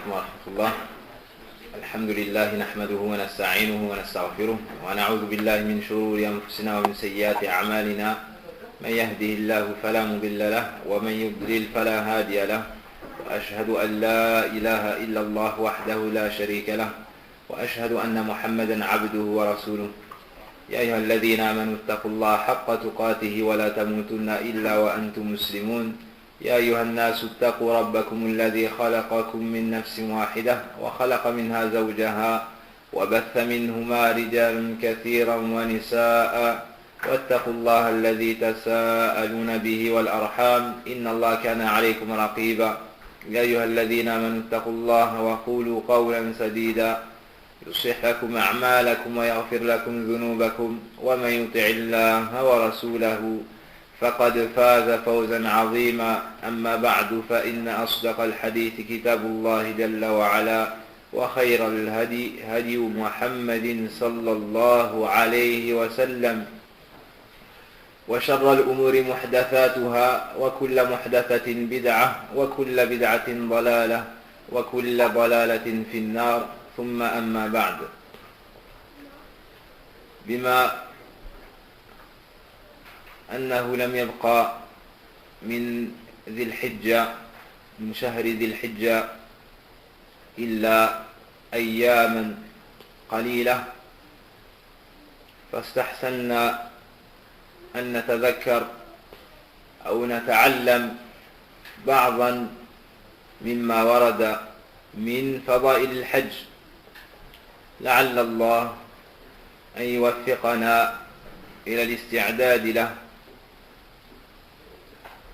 عليكم ورحمة الله. الحمد لله نحمده ونستعينه ونستغفره ونعوذ بالله من شرور أنفسنا ومن سيئات أعمالنا. من يهده الله فلا مضل له ومن يضلل فلا هادي له. وأشهد أن لا إله إلا الله وحده لا شريك له وأشهد أن محمدا عبده ورسوله. يا أيها الذين آمنوا اتقوا الله حق تقاته ولا تموتن إلا وأنتم مسلمون. يا أيها الناس اتقوا ربكم الذي خلقكم من نفس واحدة وخلق منها زوجها وبث منهما رجالا كثيرا ونساء واتقوا الله الذي تساءلون به والأرحام إن الله كان عليكم رقيبا. يا أيها الذين آمنوا اتقوا الله وقولوا قولا سديدا يصلح لكم أعمالكم ويغفر لكم ذنوبكم ومن يطع الله ورسوله فقد فاز فوزا عظيما. أما بعد فإن أصدق الحديث كتاب الله جل وعلا وخير الهدي هدي محمد صلى الله عليه وسلم وشر الأمور محدثاتها وكل محدثة بدعة وكل بدعة ضلالة وكل ضلالة في النار. ثم أما بعد. بما أنه لم يبقى من ذي الحجة من شهر ذي الحجة إلا أياما قليلة، فاستحسنا أن نتذكر أو نتعلم بعضا مما ورد من فضائل الحج، لعل الله أن يوفقنا إلى الاستعداد له.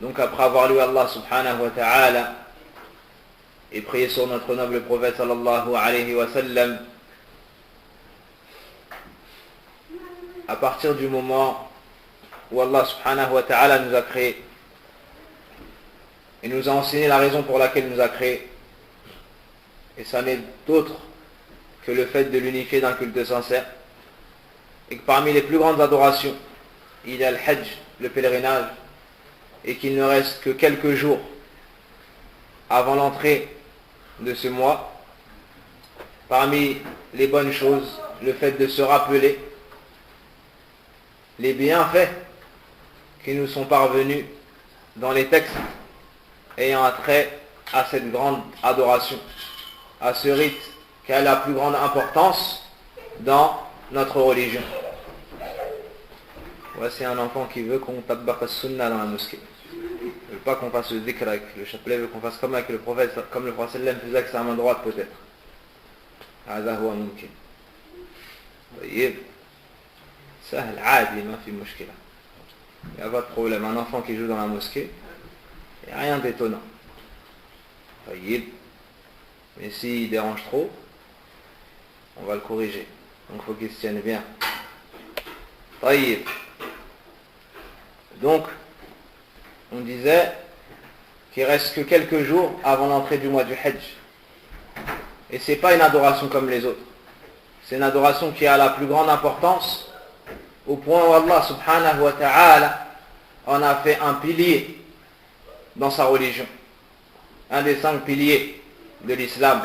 Donc après avoir lu Allah subhanahu wa ta'ala et prié sur notre noble prophète sallallahu alayhi wa sallam, à partir du moment où Allah subhanahu wa ta'ala nous a créés et nous a enseigné la raison pour laquelle il nous a créés, et ça n'est d'autre que le fait de l'unifier d'un culte sincère, et que parmi les plus grandes adorations il y a le hajj, le pèlerinage, et qu'il ne reste que quelques jours avant l'entrée de ce mois, parmi les bonnes choses, le fait de se rappeler les bienfaits qui nous sont parvenus dans les textes ayant attrait à cette grande adoration, à ce rite qui a la plus grande importance dans notre religion. Voici un enfant qui veut qu'on tabbaq as-sunnah dans la mosquée. Il ne veut pas qu'on fasse le dhikr avec le chapelet, il veut qu'on fasse comme avec le prophète, comme le prophète sallam faisait avec sa main droite peut-être. هذا هو ممكن. طيب. سهل عادي ما في مشكلة. Il n'y a pas de problème. Un enfant qui joue dans la mosquée, il n'y a rien d'étonnant. طيب. Mais s'il dérange trop, on va le corriger. Donc il faut qu'il se tienne bien. طيب. Donc, on disait qu'il reste que quelques jours avant l'entrée du mois du Hajj. Et ce n'est pas une adoration comme les autres. C'est une adoration qui a la plus grande importance, au point où Allah subhanahu wa ta'ala en a fait un pilier dans sa religion. Un des 5 piliers de l'islam.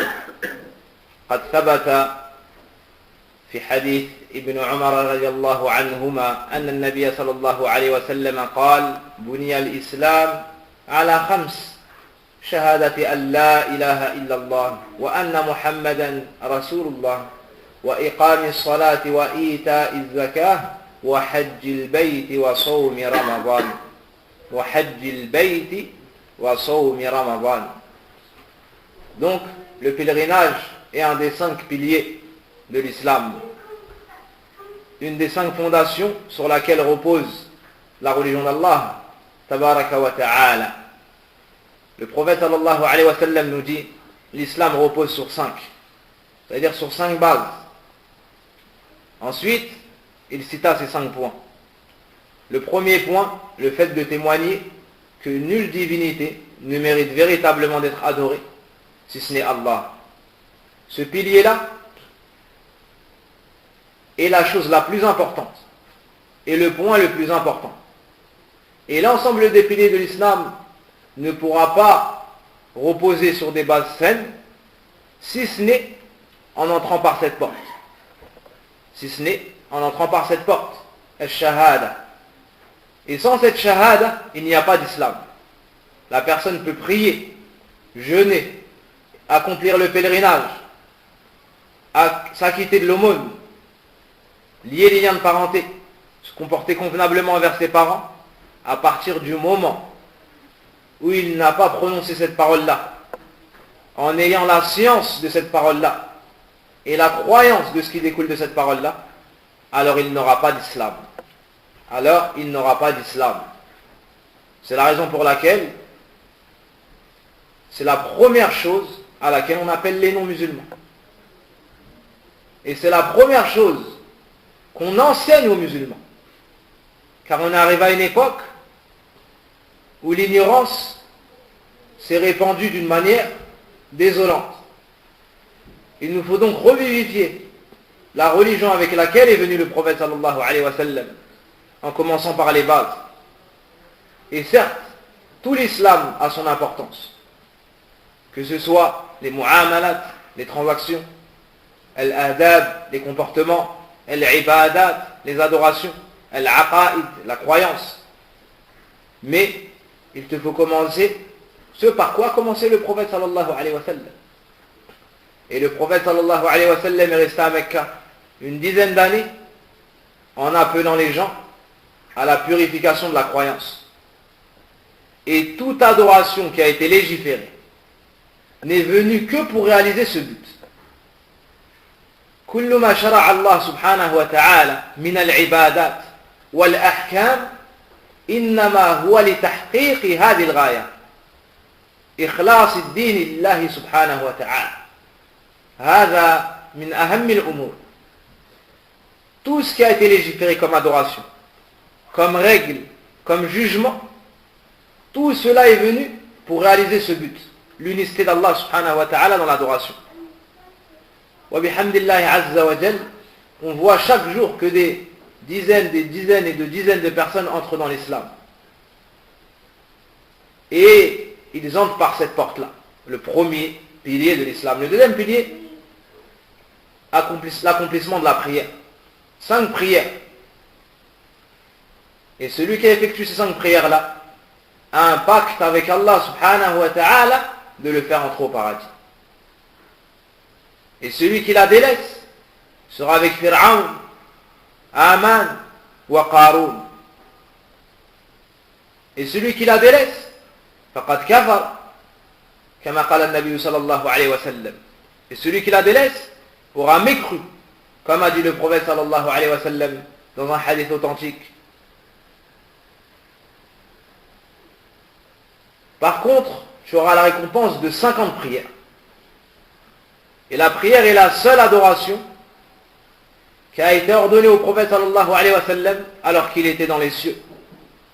قد ثبت في حديث ابن عمر رضي الله عنهما أن النبي صلى الله عليه وسلم قال: بني الإسلام على 5: شهادة أن لا إله إلا الله وأن محمدا رسول الله وإقام الصلاة وإيتاء الزكاة وحج البيت وصوم رمضان وحج البيت وصوم رمضان. Donc, le pèlerinage est un des 5 piliers de l'islam, une des 5 fondations sur laquelle repose la religion d'Allah tabaraka wa ta'ala. Le prophète sallallahu alayhi wa sallam nous dit: l'islam repose sur 5, c'est-à-dire sur 5 bases. Ensuite, il cita ces 5 points. Le premier point, le fait de témoigner que nulle divinité ne mérite véritablement d'être adorée si ce n'est Allah. Ce pilier-là est la chose la plus importante et le point le plus important. Et l'ensemble des piliers de l'islam ne pourra pas reposer sur des bases saines si ce n'est en entrant par cette porte. Si ce n'est en entrant par cette porte, al-shahada. Et sans cette shahada, il n'y a pas d'islam. La personne peut prier, jeûner, accomplir le pèlerinage, s'acquitter de l'aumône, lier les liens de parenté, se comporter convenablement envers ses parents, à partir du moment où il n'a pas prononcé cette parole-là, en ayant la science de cette parole-là, et la croyance de ce qui découle de cette parole-là, alors il n'aura pas d'islam. Alors il n'aura pas d'islam. C'est la raison pour laquelle c'est la première chose à laquelle on appelle les non-musulmans. Et c'est la première chose qu'on enseigne aux musulmans. Car on arrive à une époque où l'ignorance s'est répandue d'une manière désolante. Il nous faut donc revivifier la religion avec laquelle est venu le prophète sallallahu alayhi wa sallam, en commençant par les bases. Et certes, tout l'islam a son importance. Que ce soit les mu'amalat, les transactions, al-adab, les comportements, al-ibadat, les adorations, al-aqaid, la croyance. Mais il te faut commencer ce par quoi commençait le prophète sallallahu alayhi wa sallam. Et le prophète sallallahu alayhi wa sallam est resté à Mecca une dizaine d'années en appelant les gens à la purification de la croyance. Et toute adoration qui a été légiférée n'est venue que pour réaliser ce but. كل ما شرع الله سبحانه وتعالى من العبادات والأحكام إنما هو لتحقيق هذه الغاية إخلاص الدين لله سبحانه وتعالى. هذا من أهم الأمور. Tout ce qui a été légiféré comme adoration, comme règle, comme jugement, tout cela est venu pour réaliser ce but, l'unicité d'Allah subhanahu wa ta'ala dans l'adoration. Wa bihamdillahi azza wa jal, on voit chaque jour que des dizaines et de dizaines de personnes entrent dans l'islam. Et ils entrent par cette porte-là, le premier pilier de l'islam. Le deuxième pilier, l'accomplissement de la prière. 5 prières. Et celui qui effectue ces 5 prières-là a un pacte avec Allah subhanahu wa ta'ala de le faire entrer au paradis. Et celui qui la délaisse sera avec Fir'aun, Aman wa Qarun. Et celui qui la délaisse, faqad kafar, kama qala an-nabi sallallahu alayhi wa sallam. Et celui qui la délaisse aura mécru, comme a dit le prophète sallallahu alayhi wa sallam dans un hadith authentique. Par contre, tu auras la récompense de 50 prières. Et la prière est la seule adoration qui a été ordonnée au prophète sallallahu alayhi wa sallam alors qu'il était dans les cieux.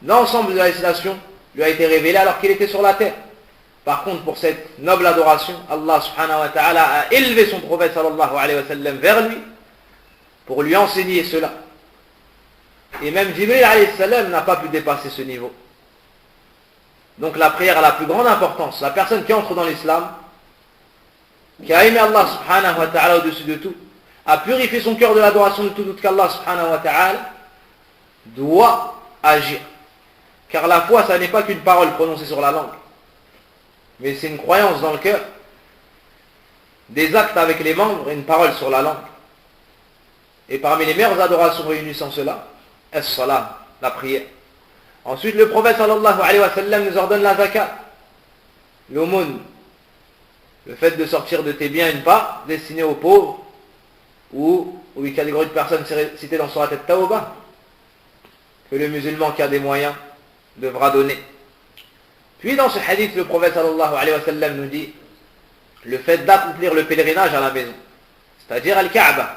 L'ensemble de la législation lui a été révélé alors qu'il était sur la terre. Par contre, pour cette noble adoration, Allah subhanahu wa ta'ala a élevé son prophète sallallahu alayhi wa sallam vers lui pour lui enseigner cela. Et même Jibril alayhi salam n'a pas pu dépasser ce niveau. Donc la prière a la plus grande importance. La personne qui entre dans l'islam, qui a aimé Allah subhanahu wa ta'ala au-dessus de tout, a purifié son cœur de l'adoration de tout doute qu'Allah subhanahu wa ta'ala, doit agir. Car la foi, ça n'est pas qu'une parole prononcée sur la langue, mais c'est une croyance dans le cœur, des actes avec les membres et une parole sur la langue. Et parmi les meilleures adorations réunissant cela, as-salat, la prière. Ensuite, le prophète sallallahu alayhi wa sallam nous ordonne la zakat, l'aumône, le fait de sortir de tes biens une part destinée aux pauvres ou aux catégories de personnes citées dans Surat At-Tawbah, que le musulman qui a des moyens devra donner. Puis dans ce hadith, le prophète sallallahu alayhi wa sallam nous dit le fait d'accomplir le pèlerinage à la maison, c'est-à-dire Al-Kaaba.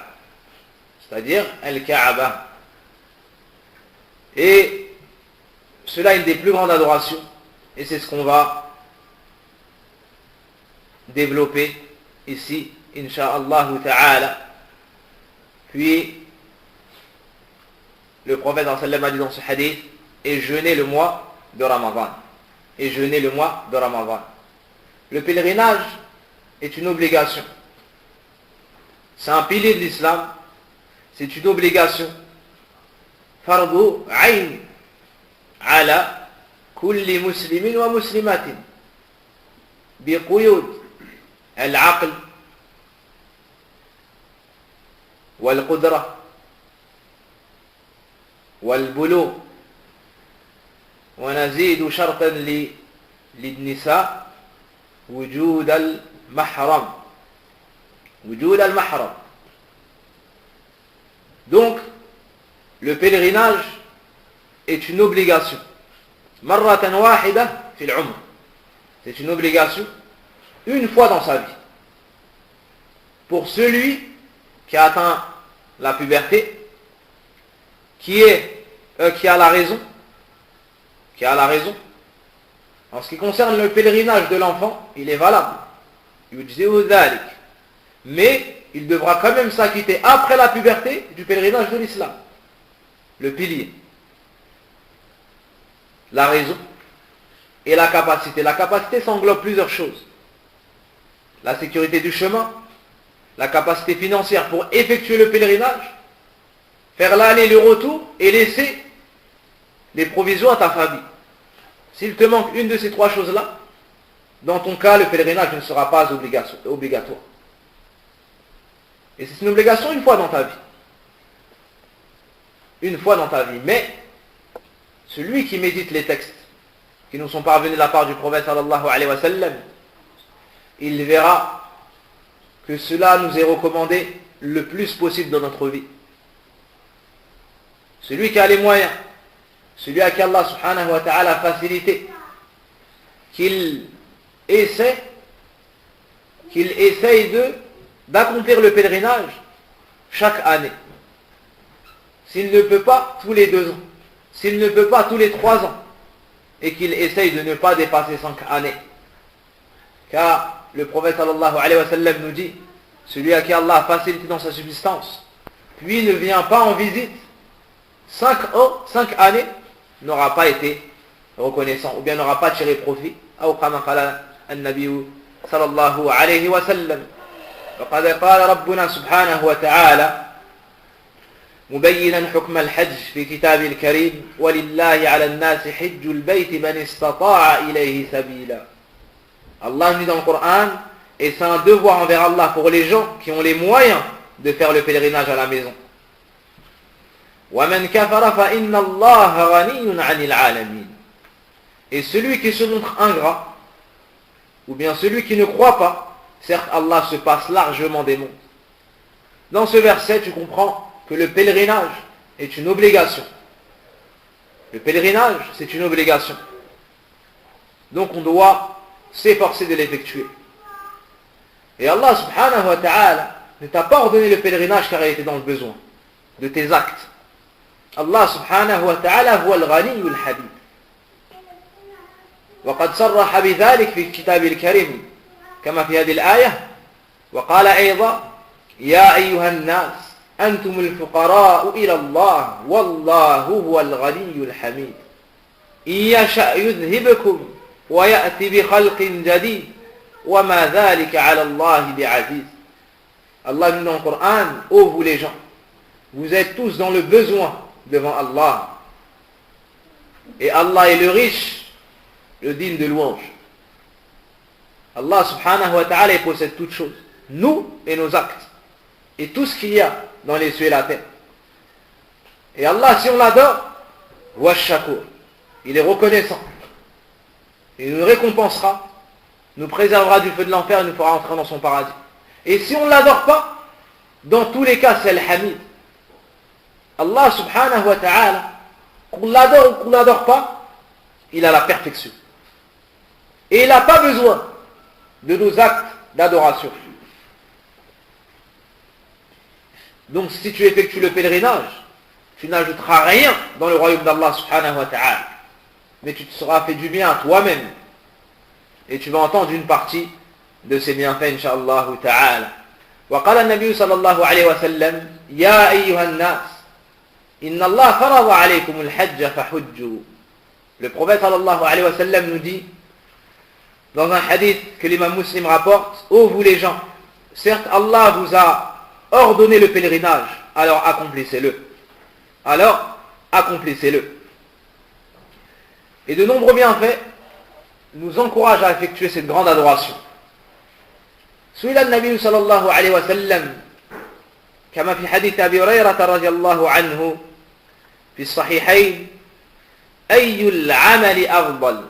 C'est-à-dire Al-Kaaba. Et cela est une des plus grandes adorations, et c'est ce qu'on va développer ici, insha'Allah ta'ala. Puis, le prophète sallallahu a dit dans ce hadith, et jeûner le mois de Ramadan. Et jeûner le mois de Ramadan. Le pèlerinage est une obligation C'est un pilier de l'islam. C'est une obligation. Fardu ayn ala kulli muslimin wa muslimatin biquyud al-aql wal-qudra wal-bulugh. ونزيد شرطا للنساء وجود المحرم. وجود المحرم. Donc, le pèlerinage est une obligation. مرة واحدة في العمر. C'est une obligation une fois dans sa vie. Pour celui qui a atteint la puberté, qui a la raison, en ce qui concerne le pèlerinage de l'enfant, il est valable. Mais il devra quand même s'acquitter après la puberté du pèlerinage de l'islam. Le pilier. La raison et la capacité. La capacité, ça englobe plusieurs choses. La sécurité du chemin, la capacité financière pour effectuer le pèlerinage, faire l'aller et le retour et laisser les provisions à ta famille. S'il te manque une de ces trois choses-là, dans ton cas, le pèlerinage ne sera pas obligatoire. Et c'est une obligation une fois dans ta vie. Une fois dans ta vie. Mais, celui qui médite les textes qui nous sont parvenus de la part du prophète sallallahu alayhi wa sallam, il verra que cela nous est recommandé le plus possible dans notre vie. Celui qui a les moyens, celui à qui Allah subhanahu wa ta'ala a facilité, qu'il essaye d'accomplir le pèlerinage chaque année. S'il ne peut pas tous les 2 ans, s'il ne peut pas tous les 3 ans, et qu'il essaye de ne pas dépasser 5 années. Car le prophète sallallahu alayhi wa sallam nous dit, celui à qui Allah a facilité dans sa subsistance, puis ne vient pas en visite, 5 ans, 5 années, n'aura pas été reconnaissant, ou bien n'aura pas tiré profit. أو كما قال النبي صلى الله عليه وسلم. وقد قال ربنا سبحانه وتعالى مبينا حكم الحج في كتابه الكريم ولله على الناس حج البيت من استطاع إليه سبيلا. Allah dit dans le Coran, et c'est un devoir envers Allah pour les gens qui ont les moyens de faire le pèlerinage à la maison. وَمَنْ كَفَرَ فَإِنَّ اللَّهَ غَنِيٌّ عَنِ الْعَالَمِينَ. Et celui qui se montre ingrat, ou bien celui qui ne croit pas, certes Allah se passe largement des mondes. Dans ce verset, tu comprends que le pèlerinage est une obligation. Le pèlerinage, c'est une obligation. Donc on doit s'efforcer de l'effectuer. Et Allah subhanahu wa ta'ala ne t'a pas ordonné le pèlerinage car il était dans le besoin de tes actes. Allah subhanahu wa ta'ala huwa al-ghani al-habib. وقد صرح بذلك في كتابه الكريم كما في هذه الآية وقال أيضا يا أيها الناس أنتم الفقراء إلى الله والله هو الغني الحميد إن يشأ يذهبكم ويأتي بخلق جديد وما ذلك على الله بعزيز. Allah nous dit dans le Coran, ô vous les gens, vous êtes tous dans le besoin devant Allah. Et Allah est le riche, le digne de louange. Allah subhanahu wa ta'ala possède toutes choses, nous et nos actes, et tout ce qu'il y a dans les cieux et la terre. Et Allah, si on l'adore, wa shakur, il est reconnaissant. Il nous récompensera, nous préservera du feu de l'enfer et nous fera entrer dans son paradis. Et si on ne l'adore pas, dans tous les cas, c'est Al-Hamid. Allah subhanahu wa ta'ala, qu'on l'adore ou qu'on ne l'adore pas, il a la perfection. Et il n'a pas besoin de nos actes d'adoration. Donc si tu effectues le pèlerinage, tu n'ajouteras rien dans le royaume d'Allah subhanahu wa ta'ala. Mais tu te seras fait du bien à toi-même. Et tu vas entendre une partie de ces bienfaits, incha'Allah ta'ala. وقال النبي صلى الله عليه وسلم يا أيها الناس إن الله فرض عليكم الحج فحجوا. Le prophète sallallahu alayhi wa sallam nous dit dans un hadith que l'imam Muslim rapporte, ô vous les gens, certes Allah vous a ordonné le pèlerinage, alors accomplissez-le. Alors, accomplissez-le. Et de nombreux bienfaits nous encouragent à effectuer cette grande adoration. سئل النبي صلى الله عليه وسلم كما في حديث أبي هريرة رضي الله عنه في الصحيحين أي العمل أفضل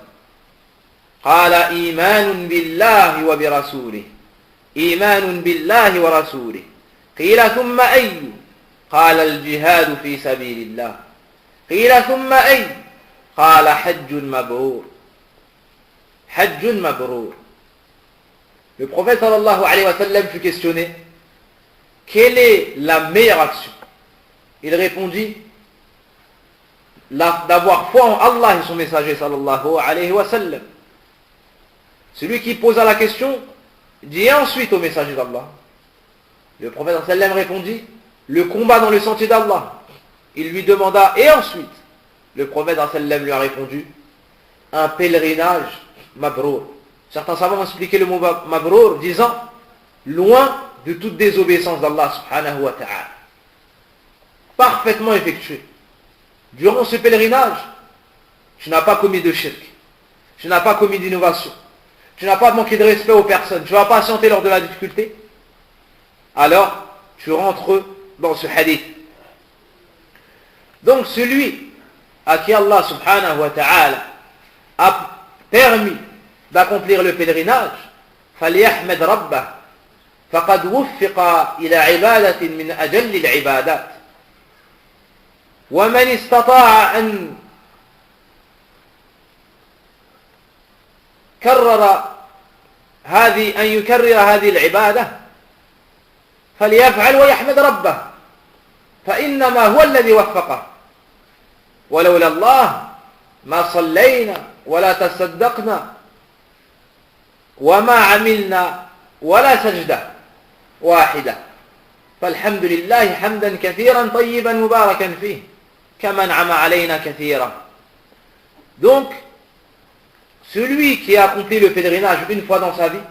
قال إيمان بالله وبرسوله إيمان بالله ورسوله قيل ثم أي قال الجهاد في سبيل الله قيل ثم أي قال حج مبرور حج مبرور. Le prophète sallallahu alayhi wa sallam fut questionné: quelle est la meilleure action? Il répondit: d'avoir foi en Allah et son messager sallallahu alayhi wa sallam. Celui qui posa la question dit ensuite au messager d'Allah. Le prophète sallallahu alayhi wa sallam répondit: le combat dans le sentier d'Allah. Il lui demanda: et ensuite? Le prophète sallallahu alayhi wa sallam lui a répondu: un pèlerinage mabrour. Certains savants ont expliqué le mot mabrour disant loin de toute désobéissance d'Allah subhanahu wa ta'ala. Parfaitement effectué. Durant ce pèlerinage, tu n'as pas commis de shirk, tu n'as pas commis d'innovation, tu n'as pas manqué de respect aux personnes, tu vas patienter lors de la difficulté, alors tu rentres dans ce hadith. Donc celui à qui Allah subhanahu wa ta'ala a permis d'accomplir le pèlerinage, فليحمد ربه فقد وفق إلى عبادة من أجل العبادات ومن استطاع أن يكرر هذه العبادة فليفعل ويحمد ربه فإنما هو الذي وفقه ولولا الله ما صلينا ولا تصدقنا وما عملنا ولا سجدة واحدة فالحمد لله حمدا كثيرا طيبا مباركا فيه كما انعم علينا كثيرا. Donc celui qui a accompli le pèlerinage une fois dans sa vie,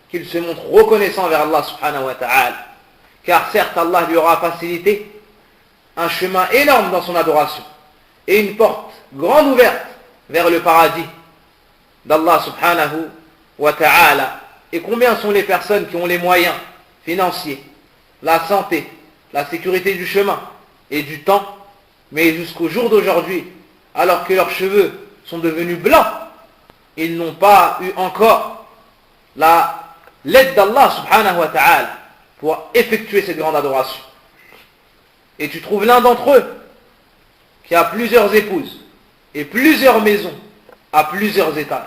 qu'il se montre reconnaissant vers Allah subhanahu wa ta'ala, car certes Allah lui aura facilité un chemin énorme dans son adoration et une porte grande ouverte vers le paradis d'Allah subhanahu wa ta'ala. Et combien sont les personnes qui ont les moyens financiers, la santé, la sécurité du chemin et du temps, mais jusqu'au jour d'aujourd'hui, alors que leurs cheveux sont devenus blancs, ils n'ont pas eu encore l'aide d'Allah subhanahu wa ta'ala pour effectuer cette grande adoration. Et tu trouves l'un d'entre eux qui a plusieurs épouses et plusieurs maisons à plusieurs étages.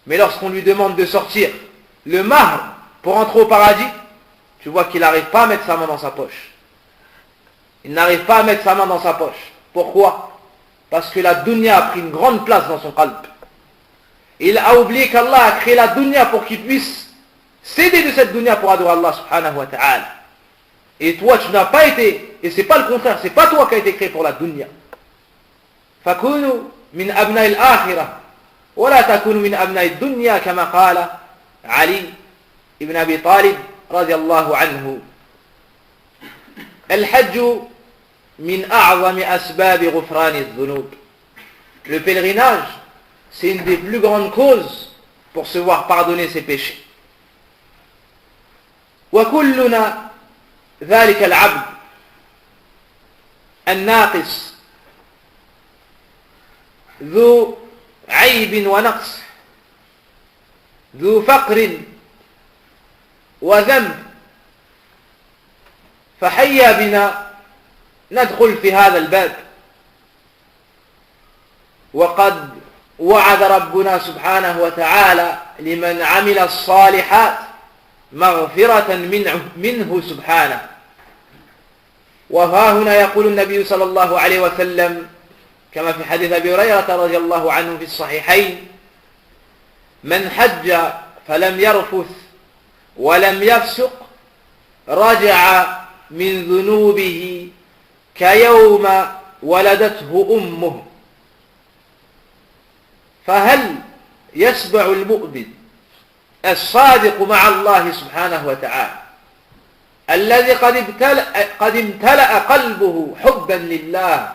Mais lorsqu'on lui demande de sortir le mahr pour entrer au paradis, tu vois qu'il n'arrive pas à mettre sa main dans sa poche. Il n'arrive pas à mettre sa main dans sa poche. Pourquoi? Parce que la dunya a pris une grande place dans son qalb. Il a oublié qu'Allah a créé la dunya pour qu'il puisse s'aider de cette dunya pour adorer Allah subhanahu wa ta'ala. Et toi tu n'as pas été, et c'est pas le contraire, c'est pas toi qui as été créé pour la dunya. فَكُونُوا مِنْ أَبْنَاءِ الْآخِرَةِ ولا تكونوا من أبناء الدنيا كما قال علي بن أبي طالب رضي الله عنه. الحج من أعظم أسباب غفران الذنوب. Le pèlerinage, c'est une des plus grandes causes pour se voir pardonner ses péchés. وكلنا ذلك العبد الناقص ذو عيب ونقص ذو فقر وذنب فحيا بنا ندخل في هذا الباب. وقد وعد ربنا سبحانه وتعالى لمن عمل الصالحات مغفرة منه سبحانه. وها هنا يقول النبي صلى الله عليه وسلم كما في حديث أبي هريرة رضي الله عنه في الصحيحين: من حج فلم يرفث ولم يفسق رجع من ذنوبه كيوم ولدته أمه. فهل يشبع المؤمن الصادق مع الله سبحانه وتعالى الذي قد امتلأ قلبه حبا لله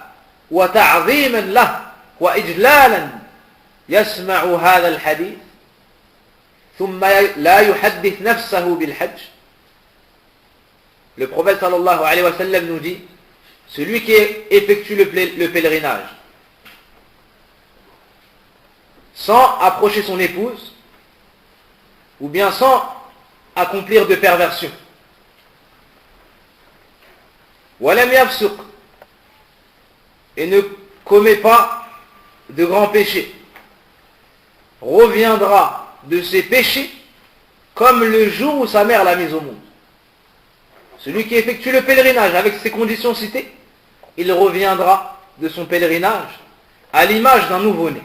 وتعظيما له وإجلالا يسمع هذا الحديث ثم لا يحدث نفسه بالحج. Le prophète sallallahu alayhi wa sallam nous dit, celui qui effectue le pèlerinage sans approcher son épouse ou bien sans accomplir de perversion, walam yafsuq, et ne commet pas de grands péchés, reviendra de ses péchés comme le jour où sa mère l'a mis au monde. Celui qui effectue le pèlerinage avec ces conditions citées, il reviendra de son pèlerinage à l'image d'un nouveau-né.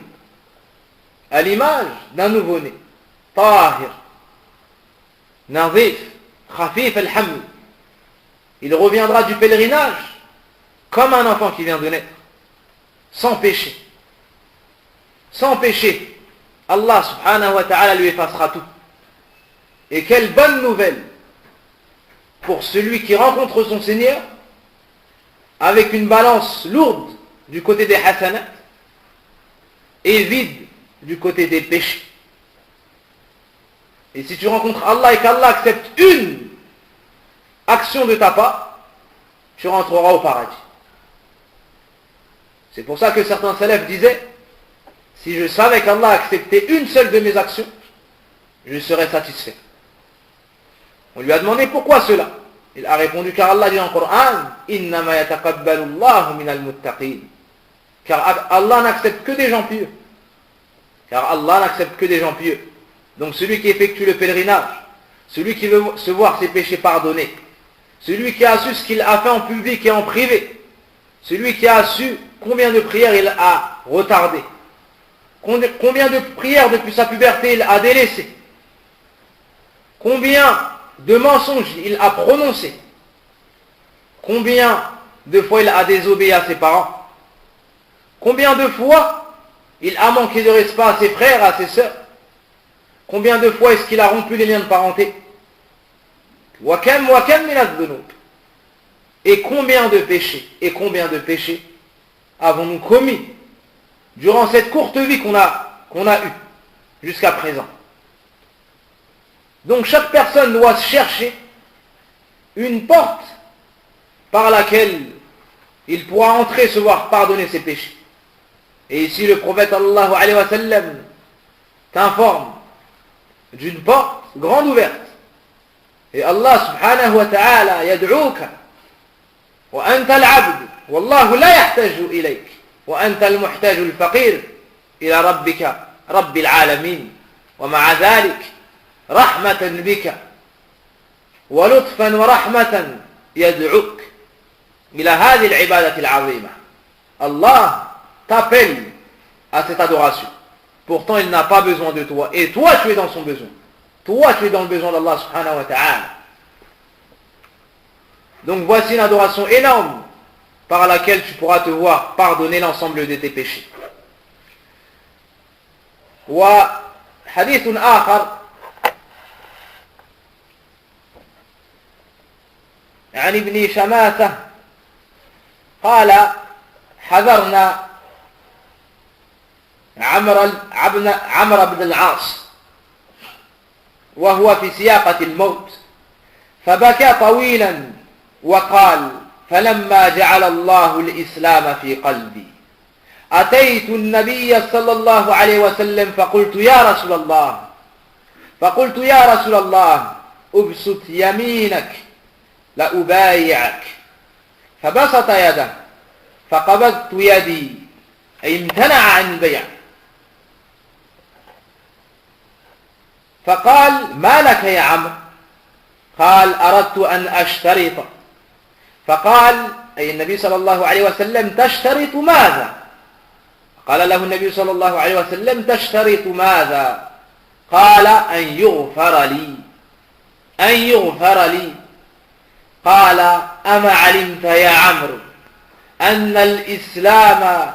À l'image d'un nouveau-né. Tahir, Nazif, Khafif al-Haml. Il reviendra du pèlerinage comme un enfant qui vient de naître, sans péché. Sans péché. Allah subhanahu wa ta'ala lui effacera tout. Et quelle bonne nouvelle pour celui qui rencontre son Seigneur avec une balance lourde du côté des hasanat et vide du côté des péchés. Et si tu rencontres Allah et qu'Allah accepte une action de ta part, tu rentreras au paradis. C'est pour ça que certains salafs disaient, si je savais qu'Allah acceptait une seule de mes actions, je serais satisfait. On lui a demandé pourquoi cela. Il a répondu, car Allah dit dans le Coran, Innama yataqabbalu Allahu minal muttaqin. Car Allah n'accepte que des gens pieux. Car Allah n'accepte que des gens pieux. Donc celui qui effectue le pèlerinage, celui qui veut se voir ses péchés pardonnés, celui qui a su ce qu'il a fait en public et en privé, celui qui a su combien de prières il a retardé, combien de prières depuis sa puberté il a délaissé, combien de mensonges il a prononcé, combien de fois il a désobéi à ses parents, combien de fois il a manqué de respect à ses frères, à ses sœurs, combien de fois est-ce qu'il a rompu les liens de parenté, et combien de péchés avons-nous commis durant cette courte vie qu'on a eue jusqu'à présent. Donc chaque personne doit chercher une porte par laquelle il pourra entrer, se voir pardonner ses péchés. Et ici le prophète sallallahu alayhi wa sallam t'informe d'une porte grande ouverte. Et Allah subhanahu wa ta'ala yad'ouka wa anta al-'abd wallahu la yahtaju ilayk wa anta al-muhtaju al-faqir ila rabbika rabbil alamin wa ma'a dhalik rahmatan bika wa lutfan wa rahmatan yad'uk ila hadhihi al-'ibadati al-'azima. Allah t'appelle à cette adoration. Pourtant il n'a pas besoin de toi et toi tu es dans son besoin. Toi tu es dans le besoin d'Allah subhanahu wa ta'ala. Donc voici une adoration énorme par laquelle tu pourras te voir pardonner l'ensemble de tes péchés. وحديث آخر عن ابن شماسة قال حذرنا عمرو بن العاص وهو في سياقة الموت فبكى طويلا وقال فلما جعل الله الإسلام في قلبي أتيت النبي صلى الله عليه وسلم فقلت يا رسول الله أبسط يمينك لأبايعك فبسط يده فقبضت يدي أي امتنع عن البيع فقال ما لك يا عمرو قال أردت أن أشترط فقال أي النبي صلى الله عليه وسلم تشترط ماذا قال له النبي صلى الله عليه وسلم تشترط ماذا قال أن يغفر لي قال أما علمت يا عمرو أن الإسلام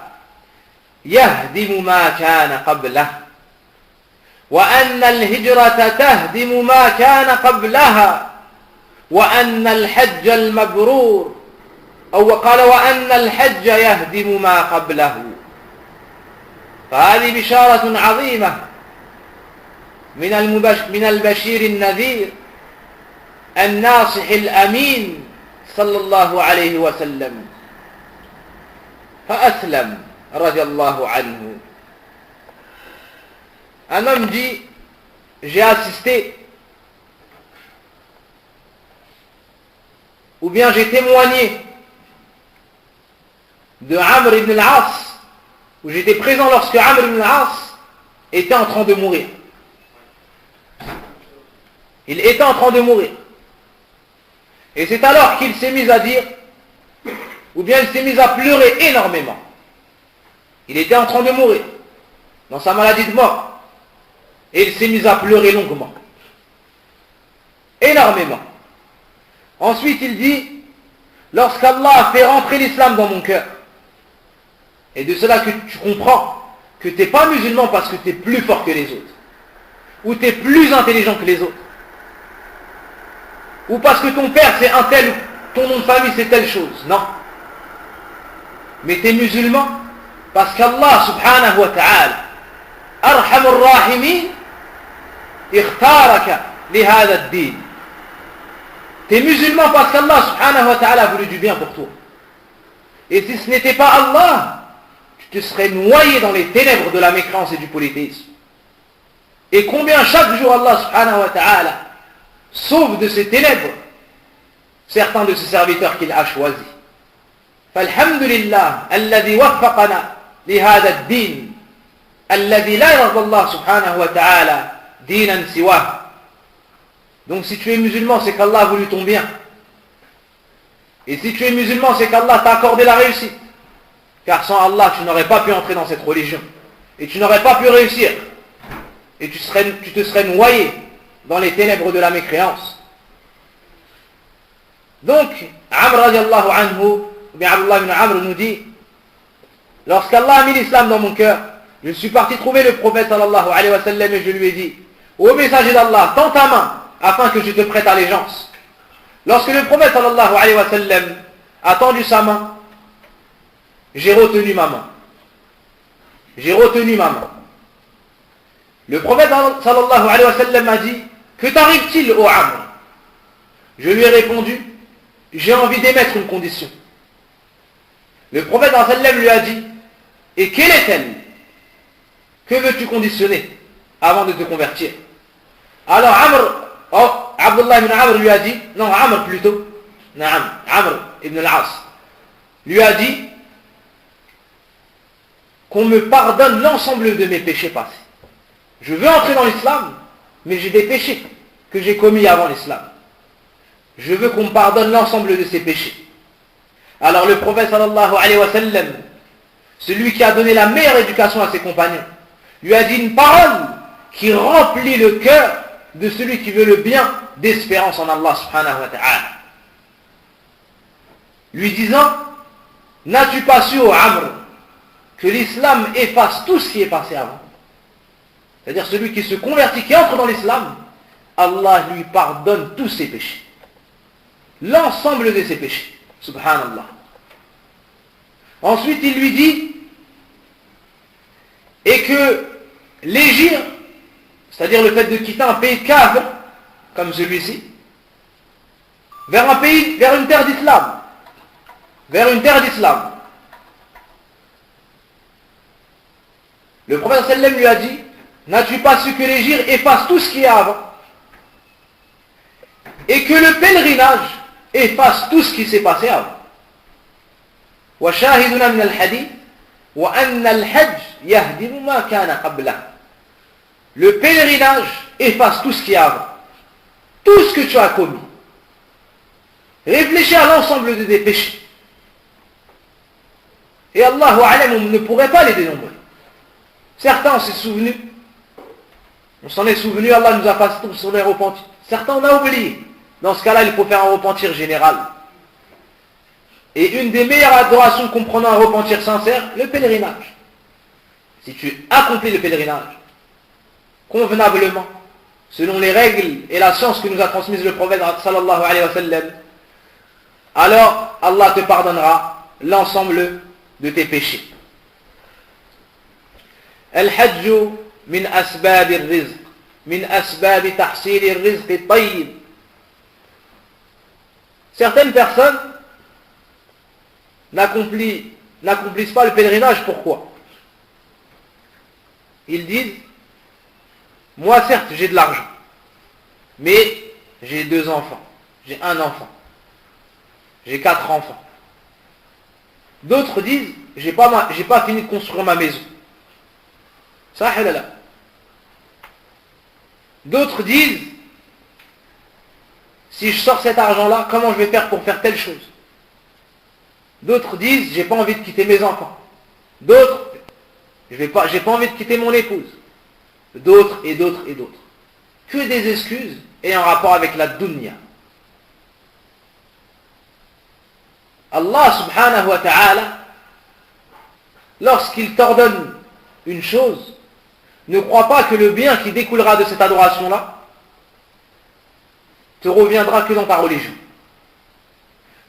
يهدم ما كان قبله وأن الهجرة تهدم ما كان قبلها وأن الحج المبرور أو قال وأن الحج يهدم ما قبله. فهذه بشارة عظيمة من البشير النذير الناصح الأمين صلى الله عليه وسلم. فأسلم رضي الله عنه. Un homme dit, j'ai assisté ou bien j'ai témoigné de Amr ibn al-As, où j'étais présent lorsque Amr ibn al-As était en train de mourir. Il était en train de mourir. Et c'est alors qu'il s'est mis à dire, ou bien il s'est mis à pleurer énormément. Il était en train de mourir, dans sa maladie de mort. Et il s'est mis à pleurer longuement. Énormément. Ensuite il dit, lorsqu'Allah a fait rentrer l'islam dans mon cœur, et de cela que tu comprends que tu n'es pas musulman parce que tu es plus fort que les autres, ou tu es plus intelligent que les autres, ou parce que ton père c'est un tel, ou ton nom de famille c'est telle chose. Non. Mais tu es musulman parce qu'Allah subhanahu wa ta'ala, arhamur rahimin, ikhtaraka li hadha ad-din. Tu es musulman parce qu'Allah subhanahu wa ta'ala a voulu du bien pour toi. Et si ce n'était pas Allah, tu te serais noyé dans les ténèbres de la mécréance et du polythéisme. Et combien chaque jour Allah subhanahu wa ta'ala sauve de ces ténèbres certains de ses serviteurs qu'il a choisis. Falhamdulillah, alladhi waffaqana li hada ad-din, alladhi la yarda Allah subhanahu wa ta'ala dinan siwah. Donc si tu es musulman, c'est qu'Allah a voulu ton bien. Et si tu es musulman, c'est qu'Allah t'a accordé la réussite. Car sans Allah, tu n'aurais pas pu entrer dans cette religion. Et tu n'aurais pas pi réussir. Et tu te serais noyé dans les ténèbres de la mécréance. Donc, Amr radiallahu anhu, ou bien Abdullah ibn Amr nous dit, lorsqu'Allah a mis l'islam dans mon cœur, je suis parti trouver le prophète sallallahu alayhi wa sallam et je lui ai dit, ô messager d'Allah, tends ta main afin que je te prête allégeance. Lorsque le prophète sallallahu alayhi wa sallam a tendu sa main, j'ai retenu ma main. J'ai retenu ma main. Le prophète sallallahu alayhi wa sallam a dit, que t'arrive-t-il ô Amr? Je lui ai répondu, j'ai envie d'émettre une condition. Le prophète sallallahu alayhi wa sallam lui a dit, et quelle est-elle? Que veux-tu conditionner avant de te convertir? Alors Abdullah ibn Amr lui a dit, non, Amr plutôt, Amr ibn al-As, lui a dit qu'on me pardonne l'ensemble de mes péchés passés. Je veux entrer dans l'islam, mais j'ai des péchés que j'ai commis avant l'islam. Je veux qu'on me pardonne l'ensemble de ces péchés. Alors le prophète sallallahu alayhi wa sallam, celui qui a donné la meilleure éducation à ses compagnons, lui a dit une parole qui remplit le cœur de celui qui veut le bien d'espérance en Allah subhanahu wa ta'ala. Lui disant, n'as-tu pas su, ô Amr, que l'islam efface tout ce qui est passé avant? C'est-à-dire celui qui se convertit, qui entre dans l'islam, Allah lui pardonne tous ses péchés. L'ensemble de ses péchés. Subhanallah. Ensuite, il lui dit, et que l'hégire, c'est-à-dire le fait de quitter un pays kafir, comme celui-ci, vers un pays, vers une terre d'islam, vers une terre d'islam. Le prophète sallam lui a dit, n'as-tu pas su que l'hégire efface tout ce qu'il y a avant? Et que le pèlerinage efface tout ce qui s'est passé avant. وشاهدنا من الحديث وأن الحج يهدم ما كان قبله. Le pèlerinage efface tout ce qui est avant. Tout ce que tu as commis. Réfléchis à l'ensemble de tes péchés. Et Allahu Alam, on ne pourrait pas les dénombrer. Certains, on s'est souvenu. On s'en est souvenu, Allah nous a passé sur les repentis. Certains, on a oublié. Dans ce cas-là, il faut faire un repentir général. Et une des meilleures adorations comprenant un repentir sincère, le pèlerinage. Si tu accomplis le pèlerinage, convenablement, selon les règles et la science que nous a transmise le prophète sallallahu alayhi wa sallam, alors Allah te pardonnera l'ensemble de tes péchés. Al-Hajj min asbab al-rizq, min asbab tahsil al-rizq al-tayyib. Certaines personnes n'accomplissent pas le pèlerinage. Pourquoi? Ils disent, moi certes j'ai de l'argent, mais j'ai 2 enfants, j'ai 1 enfant, j'ai 4 enfants. D'autres disent, j'ai pas fini de construire ma maison. Ça, là. D'autres disent, si je sors cet argent-là, comment je vais faire pour faire telle chose? D'autres disent, j'ai pas envie de quitter mes enfants. D'autres, j'ai pas envie de quitter mon épouse. D'autres et d'autres et d'autres. Que des excuses ayant rapport avec la dunya. Allah subhanahu wa ta'ala, lorsqu'il t'ordonne une chose, ne crois pas que le bien qui découlera de cette adoration-là te reviendra que dans ta religion.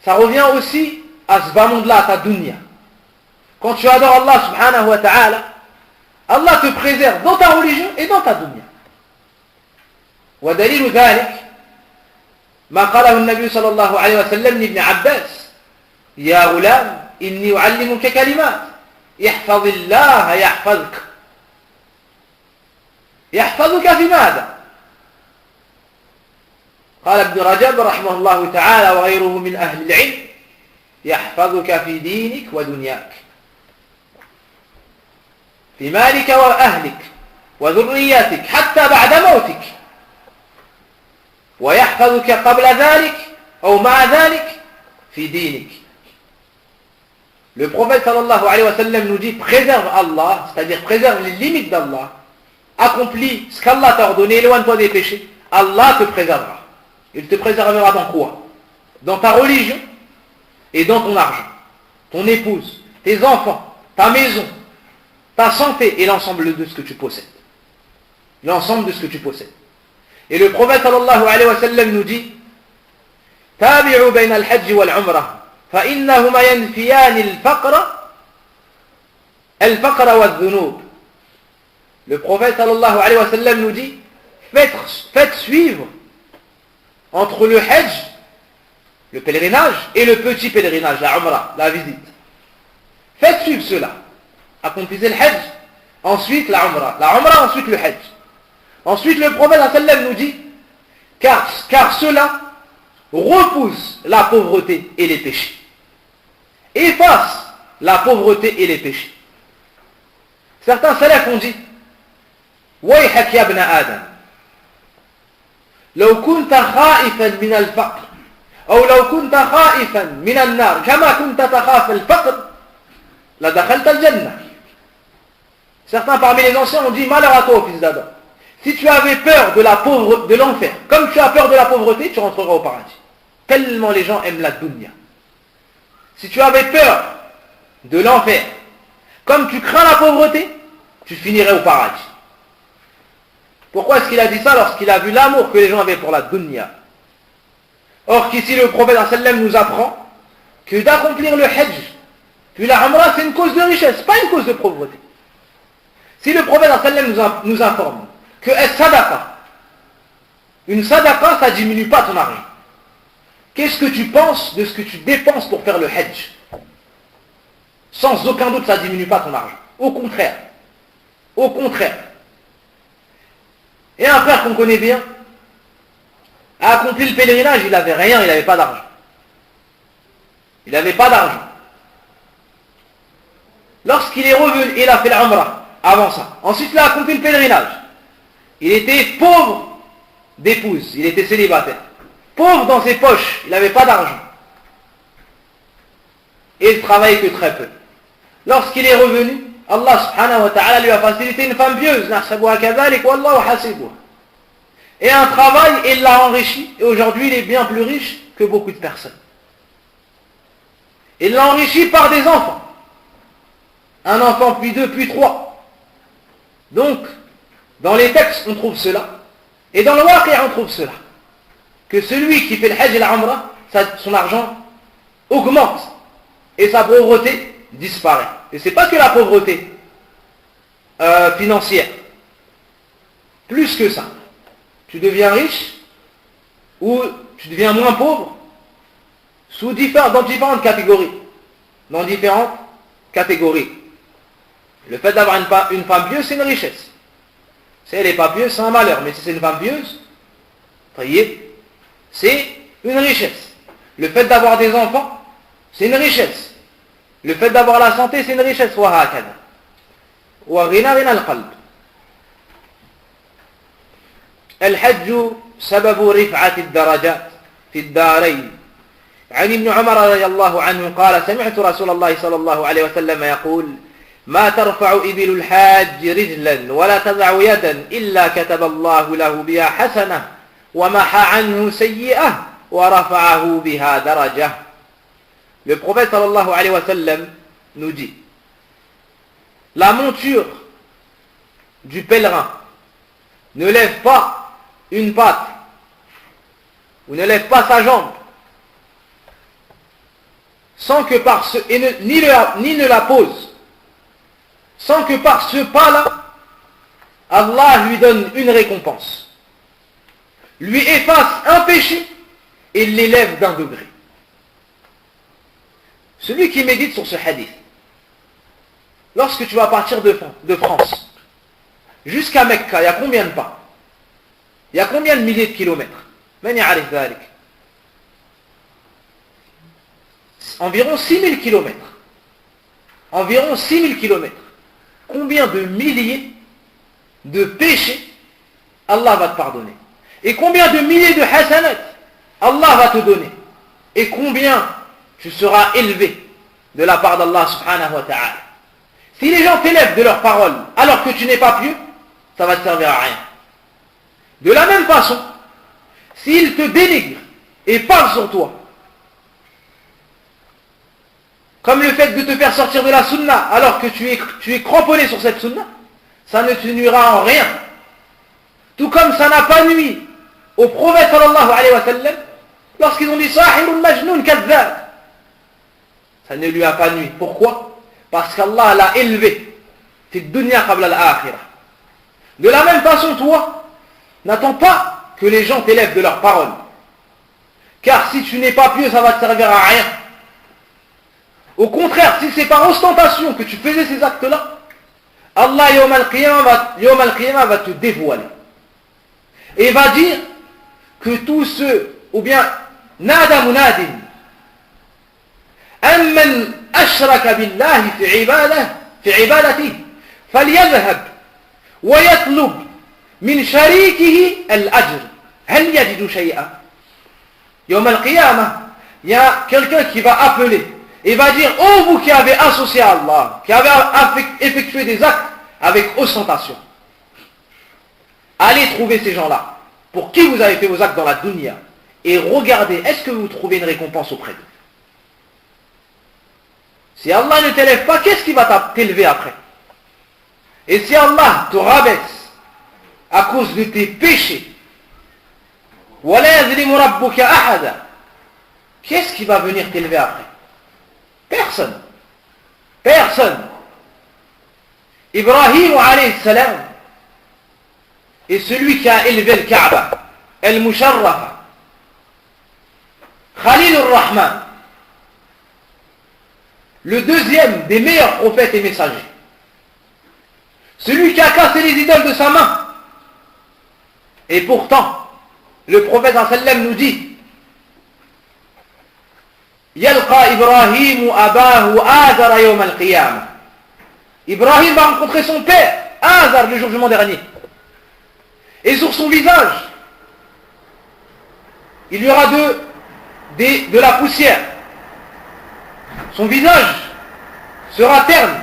Ça revient aussi à ce bas monde-là, à ta dunya. Quand tu adores Allah subhanahu wa ta'ala, Allah te préserve dans ta religion et dans ta dunya. ودليل ذلك ما قاله النبي صلى الله عليه وسلم لابن عباس: يا غلام إني أعلمك كلمات احفظ الله يحفظك. يحفظك في ماذا؟ قال ابن رجب رحمه الله تعالى وغيره من أهل العلم: يحفظك في دينك ودنياك، في مالك وأهلك وذرياتك حتى بعد موتك، ويحفظك قبل ذلك أو مع ذلك في دينك. Le prophète sallallahu alayhi wa sallam nous dit: préserve Allah, c'est-à-dire préserve les limites d'Allah, accomplis ce qu'Allah t'a ordonné, éloigne-toi des péchés, Allah te préservera. Il te préservera dans quoi? Dans ta religion et dans ton argent, ton épouse, tes enfants, ta maison, ta santé et l'ensemble de ce que tu possèdes. L'ensemble de ce que tu possèdes. Et le prophète sallallahu alayhi wa sallam nous dit: tabi'u bayna al-hajj wal-umrah فإنهما ينفيان الفقر والذنوب. Le prophète sallallahu alayhi wa sallam nous dit: faites suivre entre le hajj, le pèlerinage, et le petit pèlerinage, la umrah, la visite. Faites suivre cela. Accomplissez le hajj, ensuite la umrah, ensuite le hajj. Ensuite le prophète sallallahu alayhi wa sallam nous dit: car cela repousse la pauvreté et les péchés. Efface la pauvreté et les péchés. Certains salafs ont dit: ويحك يا ابن آدم لو كنت خائفا من الفقر أو لو كنت خائفا من النار كما كنت تخاف الفقر لدخلت الجنة. Certains parmi les anciens ont dit: malheur à toi, fils d'Adam, si tu avais peur de l'enfer, comme tu as peur de la pauvreté, tu rentreras au paradis. Tellement les gens aiment la dunya. Si tu avais peur de l'enfer, comme tu crains la pauvreté, tu finirais au paradis. Pourquoi est-ce qu'il a dit ça? Lorsqu'il a vu l'amour que les gens avaient pour la dunya. Or qu'ici le prophète sallam nous apprend que d'accomplir le hajj puis la umrah, c'est une cause de richesse, pas une cause de pauvreté. Si le prophète sallam nous informe que sadaqa, une sadaqa, ça ne diminue pas ton argent, qu'est-ce que tu penses de ce que tu dépenses pour faire le hajj? Sans aucun doute, ça ne diminue pas ton argent. Au contraire. Au contraire. Et un frère qu'on connaît bien a accompli le pèlerinage, il n'avait rien, il n'avait pas d'argent. Il n'avait pas d'argent. Lorsqu'il est revenu, il a fait l'umrah avant ça. Ensuite, il a accompli le pèlerinage. Il était pauvre d'épouse, il était célibataire. Pauvre dans ses poches, il n'avait pas d'argent. Et il travaillait que très peu. Lorsqu'il est revenu, Allah subhanahu wa ta'ala lui a facilité une femme pieuse. Et un travail, il l'a enrichi. Et aujourd'hui, il est bien plus riche que beaucoup de personnes. Il l'a enrichi par des enfants. Un enfant, puis 2, puis 3. Donc, dans les textes, on trouve cela. Et dans le waqi', on trouve cela. Que celui qui fait le hajj et la umrah, son argent augmente. Et sa pauvreté disparaît. Et c'est pas que la pauvreté financière. Plus que ça. Tu deviens riche ou tu deviens moins pauvre dans différentes catégories. Dans différentes catégories. Le fait d'avoir une femme pieuse, c'est une richesse. Si elle n'est pas pieuse, c'est un malheur. Mais si c'est une femme pieuse, c'est une richesse. Le fait d'avoir des enfants, c'est une richesse. Le fait d'avoir la santé, c'est une richesse. الحج سبب رفعة الدرجات في الدارين. عن ابن عمر رضي الله عنه قال سمعت رسول الله صلى الله عليه وسلم يقول ما ترفع إبل الحاج رجلا ولا تضع يدا إلا كتب الله له بها حسنة ومحى عنه سيئة ورفعه بها درجة. Le prophète sallallahu alayhi wa sallam nous dit la monture du pèlerin ne lève pas une patte ou ne lève pas sa jambe sans que par ce ni ne la pose sans que par ce pas-là Allah lui donne une récompense, lui efface un péché et l'élève d'un degré. Celui qui médite sur ce hadith, lorsque tu vas partir de France jusqu'à Mecca, il y a combien de pas? Il y a combien de milliers de kilomètres? Environ 6000 kilomètres. Environ 6000 kilomètres. Combien de milliers de péchés Allah va te pardonner? Et combien de milliers de hasanat Allah va te donner? Et combien tu seras élevé de la part d'Allah subhanahu wa ta'ala? Si les gens t'élèvent de leurs paroles alors que tu n'es pas pieux, ça va te servir à rien. De la même façon, s'ils te dénigrent et parlent sur toi, comme le fait de te faire sortir de la sunna alors que tu es cramponné sur cette sunna, ça ne te nuira en rien. Tout comme ça n'a pas nui au prophète sallallahu alayhi wa sallam lorsqu'ils ont dit Sahirun majnoun kadhab. Ça ne lui a pas nui. Pourquoi? Parce qu'Allah l'a élevé. Fi dunya qabla al-akhirah. De la même façon, toi, n'attends pas que les gens t'élèvent de leurs paroles. Car si tu n'es pas pieux, ça va te servir à rien. Au contraire, si c'est par ostentation que tu faisais ces actes-là, Allah yawm al-qiyamah va te dévoiler. Et va dire que tous ceux, ou bien nada munadin, amman ashraka billahi fi ibadatihi, falyadhhab wa yatlub min sharikihi al-ajr. Hal yajidu shay'an? Yawm al-qiyamah, il y a quelqu'un qui va appeler et va dire, oh vous qui avez associé à Allah, qui avez effectué des actes avec ostentation, allez trouver ces gens-là, pour qui vous avez fait vos actes dans la dunya, et regardez, est-ce que vous trouvez une récompense auprès d'eux? Si Allah ne t'élève pas, qu'est-ce qui va t'élever après? Et si Allah te rabaisse à cause de tes péchés, qu'est-ce qui va venir t'élever après? Personne. Personne. Ibrahim alayhi salam est celui qui a élevé le Kaaba, al-Musharrafa, Khalil al-Rahman, le deuxième des meilleurs prophètes et messagers, celui qui a cassé les idoles de sa main. Et pourtant, le prophète sallam nous dit, Yalqa Ibrahim abahu Azar yawm al-qiyamah. Ibrahim va rencontrer son père, Azar, le jour du jugement dernier. Et sur son visage, il y aura de la poussière. Son visage sera terne.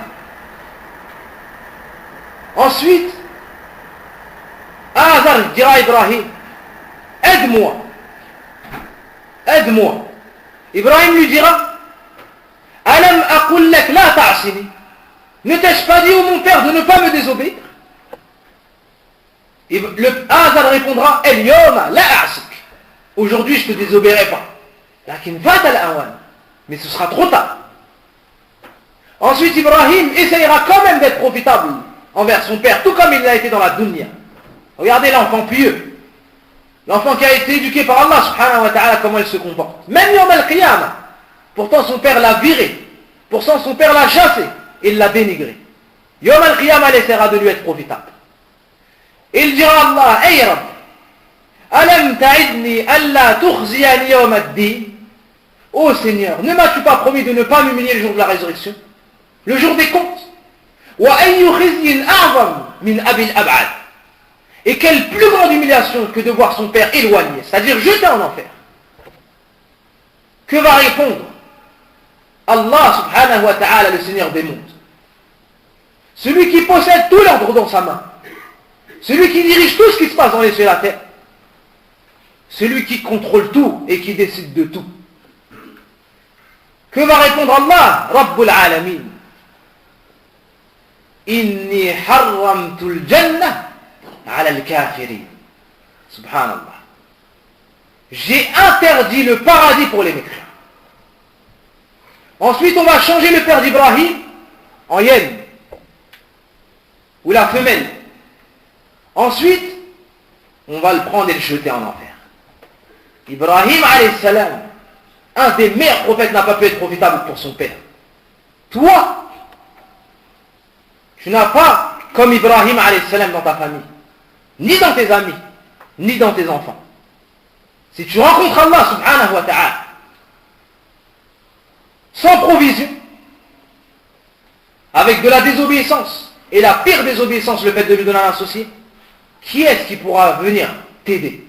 Ensuite, Azar dira à Ibrahim, aide-moi. Aide-moi. Ibrahim lui dira, Alam aqul lak la ta'sini. Ne t'ai-je pas dit, ô mon père, de ne pas me désobéir? Le Azal répondra El-Yoma la a'sik. Aujourd'hui, je ne te désobéirai pas. Lakin fat al-awan. Mais ce sera trop tard. Ensuite, Ibrahim essayera quand même d'être profitable envers son père, tout comme il l'a été dans la dunya. Regardez l'enfant pieux. L'enfant qui a été éduqué par Allah subhanahu wa ta'ala, comment il se comporte. Même Yom al-Qiyamah. Pourtant, son père l'a viré. Pourtant, son père l'a chassé. Il l'a dénigré. Yom al-Qiyamah essaiera de lui être profitable. Il dira à Allah, Ey Rabb, Alam ta'idni alla tukhziyani yawm ad-din. Ô Seigneur, ne m'as-tu pas promis de ne pas m'humilier le jour de la résurrection, le jour des comptes? Wa ayyu khizyin a'zam min abil ab'ad. Et quelle plus grande humiliation que de voir son père éloigné, c'est-à-dire jeté en enfer. Que va répondre Allah subhanahu wa ta'ala, le Seigneur des mondes? Celui qui possède tout l'ordre dans sa main. Celui qui dirige tout ce qui se passe dans les cieux et la terre. Celui qui contrôle tout et qui décide de tout. Que va répondre Allah, Rabbul Alamin? Inni harramtul jannah ala al-kafirin. Subhanallah. J'ai interdit le paradis pour les mécréants. Ensuite, on va changer le père d'Ibrahim en hyène, ou la femelle. Ensuite, on va le prendre et le jeter en enfer. Ibrahim alayhi salam, un des meilleurs prophètes, n'a pas pu être profitable pour son père. Toi, tu n'as pas comme Ibrahim alayhi salam dans ta famille, ni dans tes amis, ni dans tes enfants. Si tu rencontres Allah subhanahu wa ta'ala sans provision, avec de la désobéissance, et la pire désobéissance, le fait de lui donner un associé, qui est-ce qui pourra venir t'aider?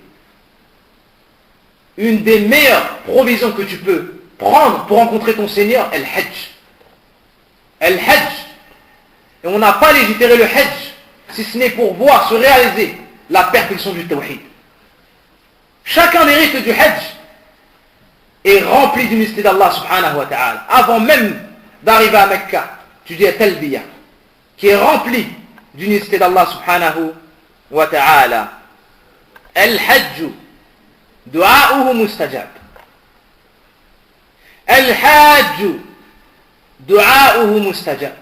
Une des meilleures provisions que tu peux prendre pour rencontrer ton Seigneur est le Hajj. Le Hajj. Et on n'a pas légiféré le Hajj si ce n'est pour voir se réaliser la perfection du Tawhid. Chacun des rites du Hajj est rempli d'unicité d'Allah subhanahu wa ta'ala. Avant même d'arriver à Mecca, tu dis Talbiya, qui est rempli d'unicité d'Allah subhanahu wa ta'ala. Al-Hajj, du'a'uhu mustajab. Al-Hajj, du'a'uhu mustajab.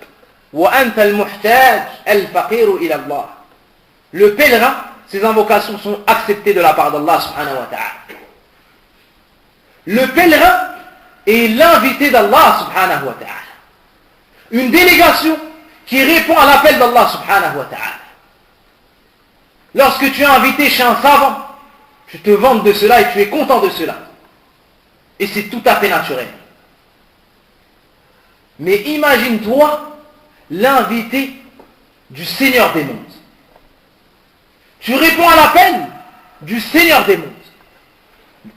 Wa anta al-muhtaj al-faqiru ila Allah. Le pèlerin, ses invocations sont acceptées de la part d'Allah subhanahu wa ta'ala. Le pèlerin est l'invité d'Allah subhanahu wa ta'ala. Une délégation qui répond à l'appel d'Allah subhanahu wa ta'ala. Lorsque tu es invité chez un savant, tu te vantes de cela et tu es content de cela. Et c'est tout à fait naturel. Mais imagine-toi l'invité du Seigneur des mondes. Tu réponds à l'appel du Seigneur des mondes.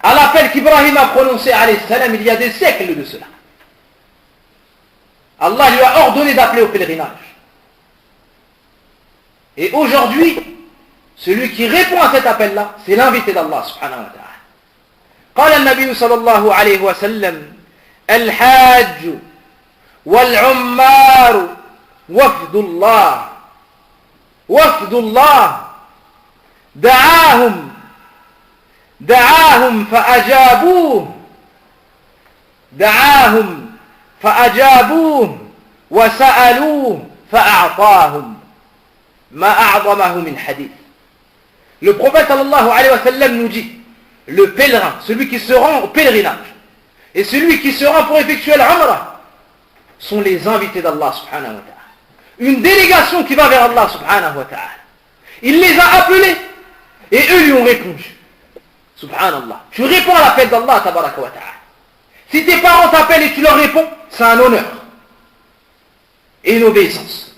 À l'appel qu'Ibrahim a prononcé alayhi salam il y a des siècles de cela. Allah lui a ordonné d'appeler au pèlerinage. Et aujourd'hui, celui qui répond à cet appel-là, c'est l'invité d'Allah subhanahu wa ta'ala. قال النبي صلى الله عليه وسلم الحاج والعمار وفد الله وفد الله دعاهم فأجابوه وسألوه فأعطاهم ما أعظمه من حديث. Le prophète sallallahu alayhi wa sallam nous dit, le pèlerin, celui qui se rend au pèlerinage, et celui qui se rend pour effectuer l'umrah, sont les invités d'Allah subhanahu wa ta'ala. Une délégation qui va vers Allah subhanahu wa ta'ala. Il les a appelés, et eux lui ont répondu. Subhanallah. Tu réponds à l'appel d'Allah tabaraka wa ta'ala. Si tes parents t'appellent et tu leur réponds, c'est un honneur. Et une obéissance.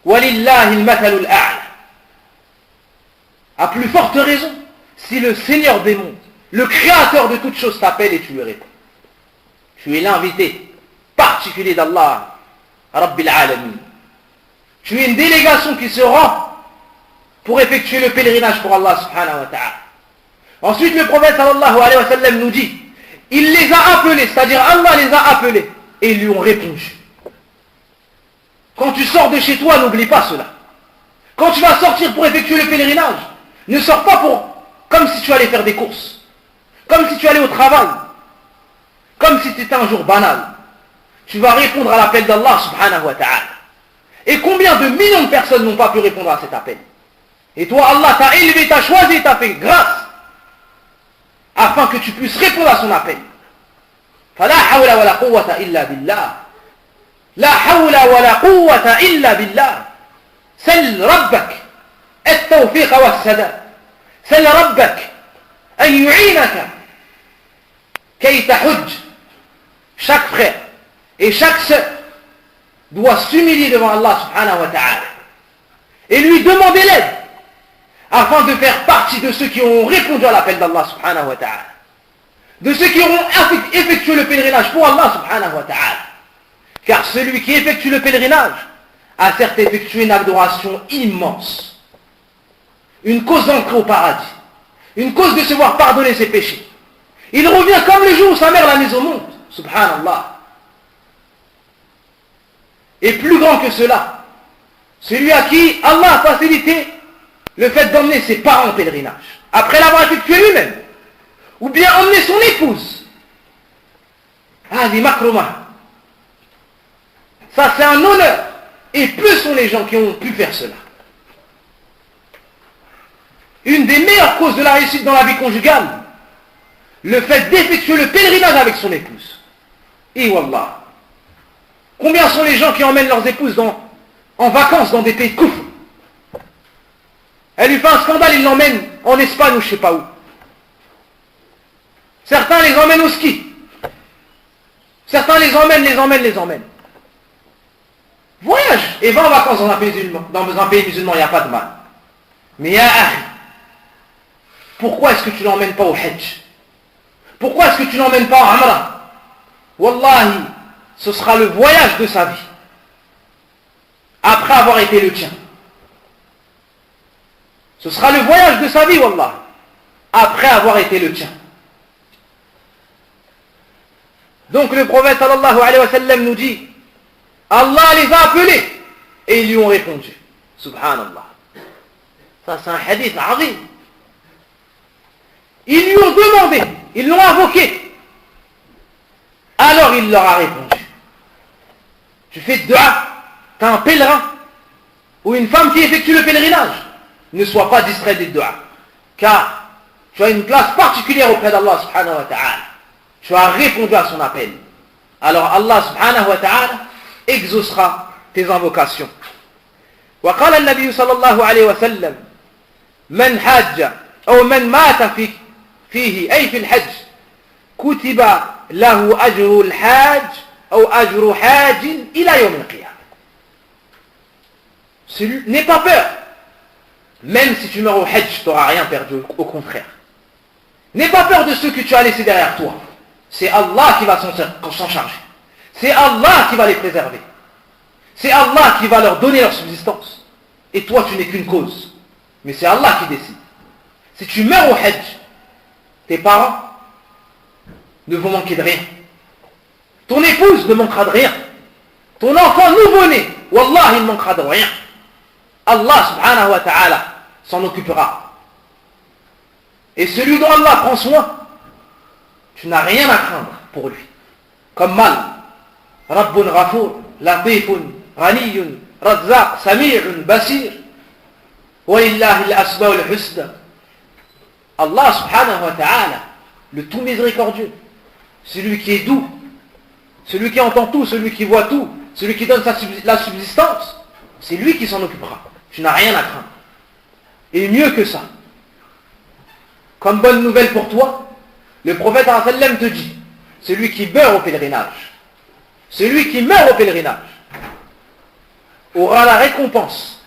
Walillahi al-mathalul a'la. À plus forte raison, si le Seigneur des mondes, le Créateur de toutes choses t'appelle et tu lui réponds. Tu es l'invité particulier d'Allah, Rabbil Alamin. Tu es une délégation qui se rend pour effectuer le pèlerinage pour Allah subhanahu wa ta'ala. Ensuite, le prophète sallallahu alayhi wa sallam nous dit, il les a appelés, c'est-à-dire Allah les a appelés, et ils lui ont répondu. Quand tu sors de chez toi, n'oublie pas cela. Quand tu vas sortir pour effectuer le pèlerinage, ne sors pas comme si tu allais faire des courses, comme si tu allais au travail, comme si c'était un jour banal. Tu vas répondre à l'appel d'Allah subhanahu wa ta'ala. Et combien de millions de personnes n'ont pas pu répondre à cet appel? Et toi, Allah t'a élevé, t'a choisi, t'a fait grâce afin que tu puisses répondre à son appel. فلا حول ولا قوة إلا بالله. لا حول ولا قوة إلا بالله. سل ربك التوفيق والسداد. سل ربك أن يعينك كي تحج. Chaque frère et chaque sœur doit s'humilier devant Allah subhanahu wa ta'ala et lui demander l'aide afin de faire partie de ceux qui auront répondu à l'appel d'Allah subhanahu wa ta'ala, de ceux qui auront effectué le pèlerinage pour Allah subhanahu wa ta'ala. Car celui qui effectue le pèlerinage a certes effectué une adoration immense, une cause d'entrée au paradis, une cause de se voir pardonner ses péchés. Il revient comme le jour où sa mère l'a mis au monde, subhanallah. Et plus grand que cela, celui à qui Allah a facilité le fait d'emmener ses parents au pèlerinage, après l'avoir effectué lui-même, ou bien emmener son épouse. Hadi makruma. Ça c'est un honneur, et peu sont les gens qui ont pu faire cela. Une des meilleures causes de la réussite dans la vie conjugale, le fait d'effectuer le pèlerinage avec son épouse. Et wallah, combien sont les gens qui emmènent leurs épouses en vacances dans des pays de koufr? Elle lui fait un scandale, ils l'emmènent en Espagne ou je ne sais pas où. Certains les emmènent au ski. Certains les emmènent. Voyage et va en vacances dans un pays musulman, il n'y a pas de mal. Mais ya akhi, pourquoi est-ce que tu ne l'emmènes pas au Hajj? Pourquoi est-ce que tu ne l'emmènes pas en Umrah? Wallahi, ce sera le voyage de sa vie, après avoir été le tien. Ce sera le voyage de sa vie, wallah, après avoir été le tien. Donc le prophète sallallahu alayhi wa sallam nous dit, Allah les a appelés et ils lui ont répondu. Subhanallah. Ça c'est un hadith azim. Ils lui ont demandé, ils l'ont invoqué. Alors il leur a répondu. Tu fais de dua, tu as un pèlerin ou une femme qui effectue le pèlerinage. Ne sois pas distrait des dua, car tu as une place particulière auprès d'Allah subhanahu wa ta'ala. Tu as répondu à son appel. Alors Allah subhanahu wa ta'ala exaucera tes invocations. وقال النبي صلى الله عليه وسلم من حاج أو من مات فيه أي في الحج كتب له أجر الحاج أو أجر حاج إلى يوم القيامة. N'aie pas peur. Même si tu meurs au Hajj, tu n'auras rien perdu, au contraire. N'aie pas peur de ceux que tu as laissés derrière toi. C'est Allah qui va s'en charger. C'est Allah qui va les préserver. C'est Allah qui va leur donner leur subsistance. Et toi, tu n'es qu'une cause. Mais c'est Allah qui décide. Si tu meurs au Hajj, tes parents ne vont manquer de rien. Ton épouse ne manquera de rien. Ton enfant nouveau-né, wallah, il ne manquera de rien. Allah subhanahu wa ta'ala s'en occupera. Et celui dont Allah prend soin, tu n'as rien à craindre pour lui. Comme mal. Rabbun Ghafour, Latifun, Ghaniyun, Razzaq, Sami'un, Basir. Wa illahi al-asma'ul husna. Allah subhanahu wa ta'ala, le tout miséricordieux, celui qui est doux, celui qui entend tout, celui qui voit tout, celui qui donne la subsistance, c'est lui qui s'en occupera. Tu n'as rien à craindre. Et mieux que ça, comme bonne nouvelle pour toi, le prophète sallam te dit, celui qui meurt au pèlerinage, celui qui meurt au pèlerinage, aura la récompense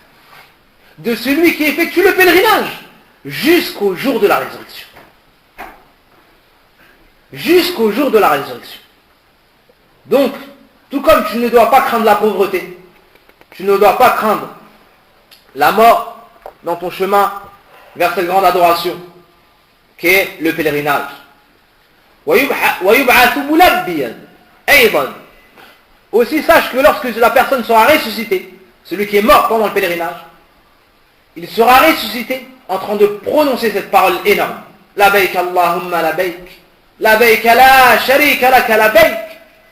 de celui qui effectue le pèlerinage jusqu'au jour de la résurrection. Jusqu'au jour de la résurrection. Donc, tout comme tu ne dois pas craindre la pauvreté, tu ne dois pas craindre la mort dans ton chemin vers cette grande adoration qu'est le pèlerinage. Aussi sache que lorsque la personne sera ressuscitée, celui qui est mort pendant le pèlerinage, il sera ressuscité en train de prononcer cette parole énorme. Labayk Allahumma labayk, labayk la sharika laka labayk,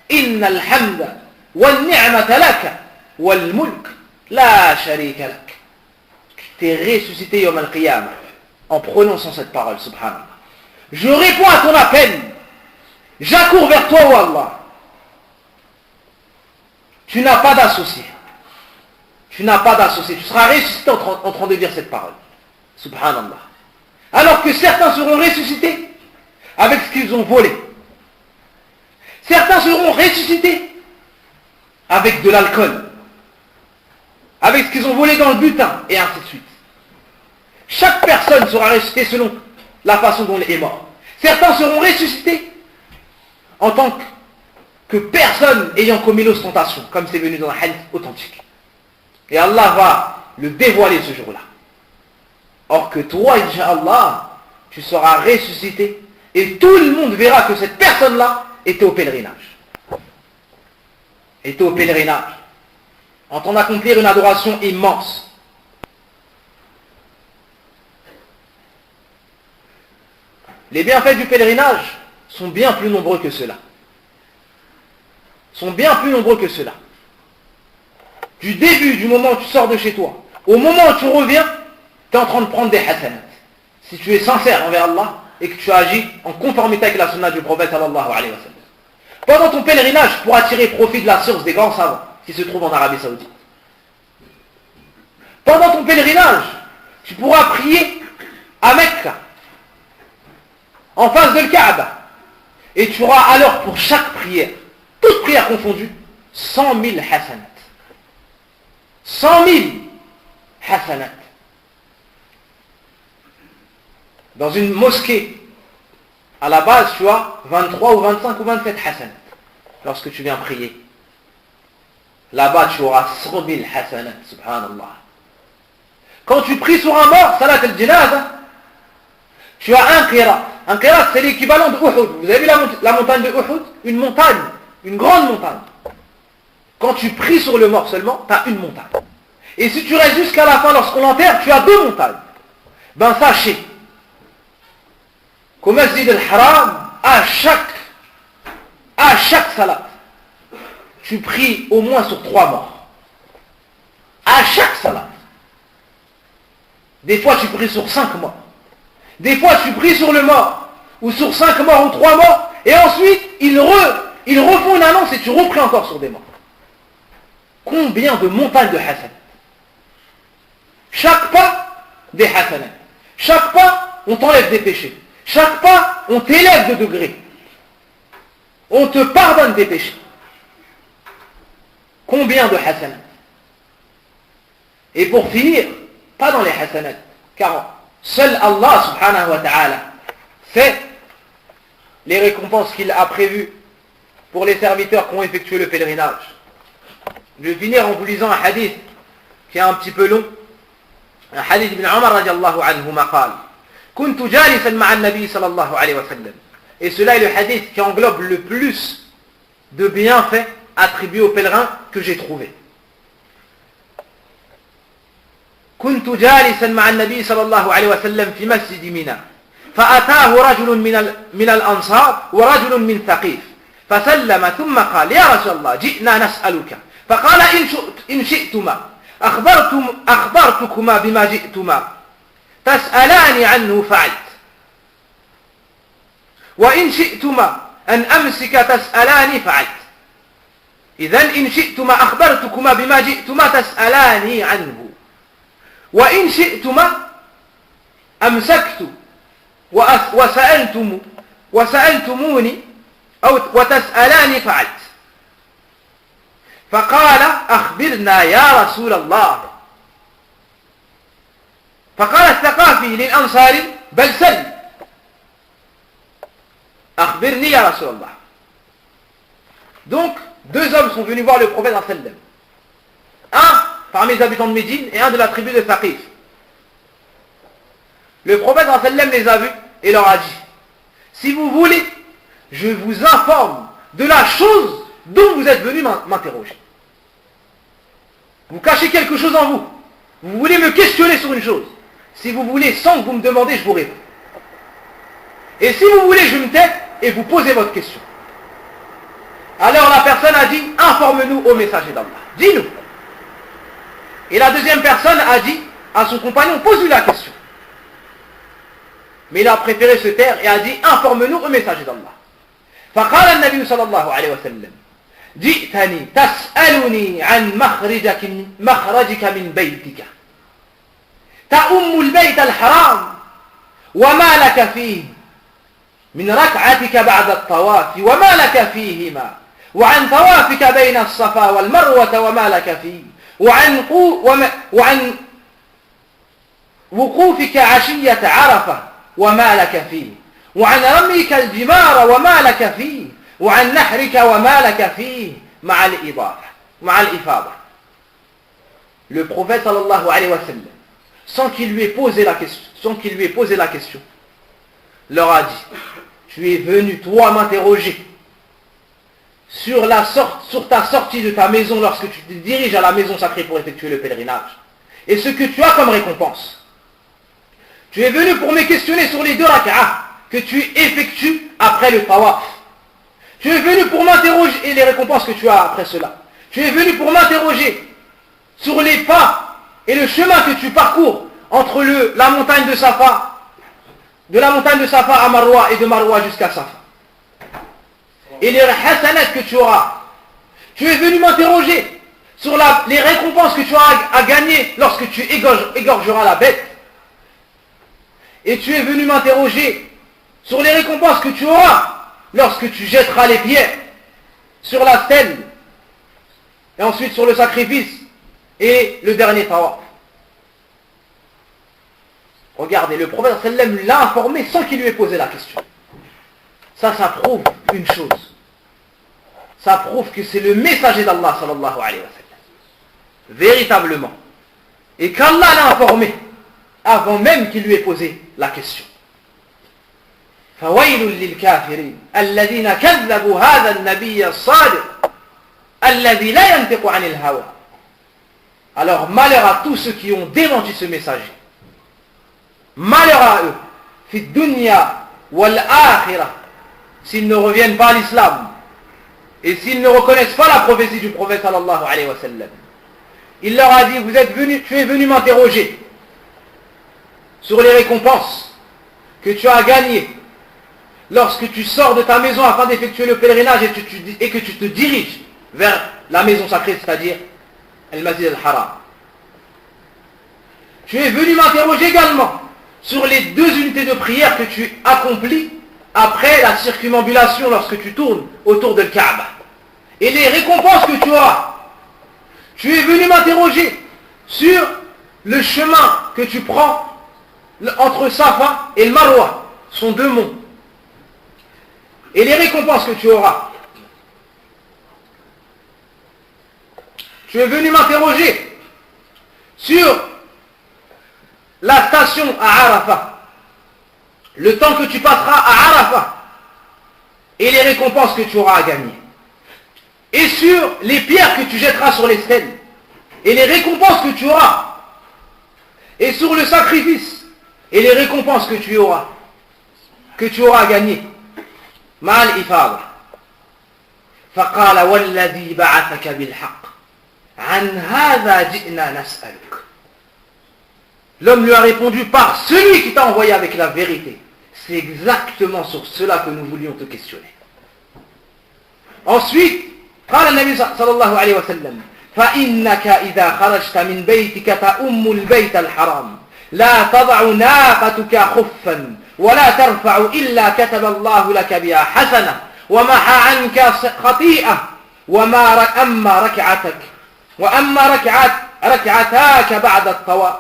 innal hamda wal ni'mata laka wal mulk la sharika lak. Tu es ressuscité yawm al-qiyamah en prononçant cette parole, subhanallah. Je réponds à ton appel, j'accours vers toi, oh Allah. Tu n'as pas d'associé. Tu n'as pas d'associé. Tu seras ressuscité en train de dire cette parole. Subhanallah. Alors que certains seront ressuscités avec ce qu'ils ont volé. Certains seront ressuscités avec de l'alcool. Avec ce qu'ils ont volé dans le butin. Et ainsi de suite. Chaque personne sera ressuscitée selon la façon dont il est mort. Certains seront ressuscités en tant que personne ayant commis l'ostentation, comme c'est venu dans un hadith authentique. Et Allah va le dévoiler ce jour-là. Or que toi, Inch'Allah, tu seras ressuscité et tout le monde verra que cette personne-là était au pèlerinage. Était au pèlerinage. En train d'accomplir une adoration immense. Les bienfaits du pèlerinage sont bien plus nombreux que cela. Sont bien plus nombreux que cela. Du début, du moment où tu sors de chez toi, au moment où tu reviens, tu es en train de prendre des hasanat. Si tu es sincère envers Allah et que tu agis en conformité avec la sunna du prophète sallallahu alayhi wa sallam. Pendant ton pèlerinage, tu pourras tirer profit de la science des grands savants qui se trouvent en Arabie Saoudite. Pendant ton pèlerinage, tu pourras prier à Mecca, en face de le Kaaba. Et tu auras alors pour chaque prière, toute prière confondue, 100 000 hasanat. 100 000 hasanat. Dans une mosquée, à la base, tu as 23 ou 25 ou 27 hasanat. Lorsque tu viens prier. Là-bas, tu auras 100 000 hasanat. Subhanallah. Quand tu pries sur un mort, salat al-jinaza, tu as un qirat. Un qirat, c'est l'équivalent de Uhud. Vous avez vu la montagne de Uhud? Une montagne, une grande montagne. Quand tu pries sur le mort seulement, tu as une montagne. Et si tu restes jusqu'à la fin lorsqu'on l'enterre, tu as deux montagnes. Ben sachez qu'au Masjid al-Haram, à chaque salat, tu pries au moins sur 3 morts. À chaque salat. Des fois tu pries sur 5 morts. Des fois tu pries sur le mort, ou sur 5 morts ou 3 morts, et ensuite ils refont une annonce et tu repries encore sur des morts. Combien de montagnes de hasanat? Chaque pas, des hasanat. Chaque pas, on t'enlève des péchés. Chaque pas, on t'élève de degrés. On te pardonne des péchés. Combien de hasanat? Et pour finir, pas dans les hasanat, car seul Allah subhanahu wa ta'ala sait les récompenses qu'il a prévues pour les serviteurs qui ont effectué le pèlerinage. Je vais finir en vous lisant un hadith qui est un petit peu long. Un hadith ibn Umar radiallahu anhuma qal kuntu jalisan ma'a an-nabi sallallahu alayhi wa sallam. Et cela est le hadith qui englobe le plus de bienfaits attribués aux pèlerins que j'ai trouvé. كنت جالسا مع النبي صلى الله عليه وسلم في مسجد منى فأتاه رجل من الأنصار ورجل من ثقيف فسلم ثم قال يا رسول الله جئنا نسألك فقال إن شئتما أخبرتكما بما جئتما تسألان عنه فعلت وإن شئتما أن أمسك تسألاني فعلت إذن إن شئتما أخبرتكما بما جئتما تسألاني عنه وإن شئتما أمسكت وسألتموني أو وتسألاني فعلت فقال أخبرنا يا رسول الله فقال الثقافي للأنصاري بل سل أخبرني يا رسول الله. Donc, 2 hommes sont venus voir le prophète sallallahu alayhi wa sallam. Un parmi les habitants de Médine et un de la tribu de Thaqif. Le prophète sallallahu alayhi wa sallam les a vus et leur a dit: si vous voulez, je vous informe de la chose dont vous êtes venus m'interroger. Vous cachez quelque chose en vous. Vous voulez me questionner sur une chose. Si vous voulez, sans que vous me demandez, je vous réponds. Et si vous voulez, je me tais et vous posez votre question. Alors la personne a dit, informe-nous au messager d'Allah. Dis-nous. Et la deuxième personne a dit à son compagnon, pose-lui la question. Mais il a préféré se taire et a dit, informe-nous au messager d'Allah. فقال النبي صلى الله عليه وسلم جئتني تسألني عن مخرجك من بيتك تأم البيت الحرام وما لك فيه من ركعتك بعد الطواف وما لك فيهما وعن طوافك بين الصفا والمروة وما لك فيه وعن وقوفك عشية عرفة وما لك فيه وعن رميك الجمار وما لك فيه وعن نحرك وما لك فيه مع الإفاضة. Le prophète sallallahu alayhi wa sallam, sans qu'il lui ait posé la question, leur a dit, tu es venu toi m'interroger sur ta sortie de ta maison lorsque tu te diriges à la maison sacrée pour effectuer le pèlerinage et ce que tu as comme récompense. Tu es venu pour me questionner sur les 2 rak'ah que tu effectues après le tawaf. Tu es venu pour m'interroger et les récompenses que tu as après cela. Tu es venu pour m'interroger sur les pas et le chemin que tu parcours entre la montagne de Safa, de la montagne de Safa à Marwa et de Marwa jusqu'à Safa. Et les hasanats que tu auras. Tu es venu m'interroger sur les récompenses que tu auras à gagner lorsque tu égorgeras la bête. Et tu es venu m'interroger sur les récompenses que tu auras lorsque tu jetteras les pierres sur la stèle et ensuite sur le sacrifice et le dernier tawaf. Regardez, le prophète sallam l'a informé sans qu'il lui ait posé la question. Ça prouve une chose. Ça prouve que c'est le messager d'Allah sallallahu alayhi wa sallam. Véritablement. Et qu'Allah l'a informé avant même qu'il lui ait posé la question. فويل للكافرين الذين كذبوا هذا النبي الصادق الذي لا ينطق عن الهوى. Alors malheur à tous ceux qui ont démenti ce messager. Malheur à eux, fi dunya wal akhirah, s'ils ne reviennent pas à l'islam et s'ils ne reconnaissent pas la prophétie du prophète sallallahu alayhi wa sallam. Il leur a dit, tu es venu m'interroger sur les récompenses que tu as gagnées lorsque tu sors de ta maison afin d'effectuer le pèlerinage et que tu te diriges vers la maison sacrée, c'est-à-dire Al-Masjid al-Haram. Tu es venu m'interroger également sur les 2 unités de prière que tu accomplis après la circumambulation lorsque tu tournes autour de Kaaba. Et les récompenses que tu auras. Tu es venu m'interroger sur le chemin que tu prends entre Safa et le Marwa. Ce sont 2 monts. Et les récompenses que tu auras. Tu es venu m'interroger sur la station à Arafat, le temps que tu passeras à Arafat et les récompenses que tu auras à gagner. Et sur les pierres que tu jetteras sur les stèles et les récompenses que tu auras. Et sur le sacrifice et les récompenses que tu auras à gagner. Mal ifada. فقال والذي بعثك بالحق عن هذا جئنا نسألك. L'homme lui a répondu, par celui qui t'a envoyé avec la vérité. C'est exactement sur cela que nous voulions te questionner. Ensuite, قال النبي صلى الله عليه وسلم فإنك إذا خرجت من بيتك تأم البيت الحرام لا تضع ناقتك خفا ولا ترفع إلا كتب الله لك بها حسنة ومحى عنك خطيئة أما ركعتاك بعد الطواف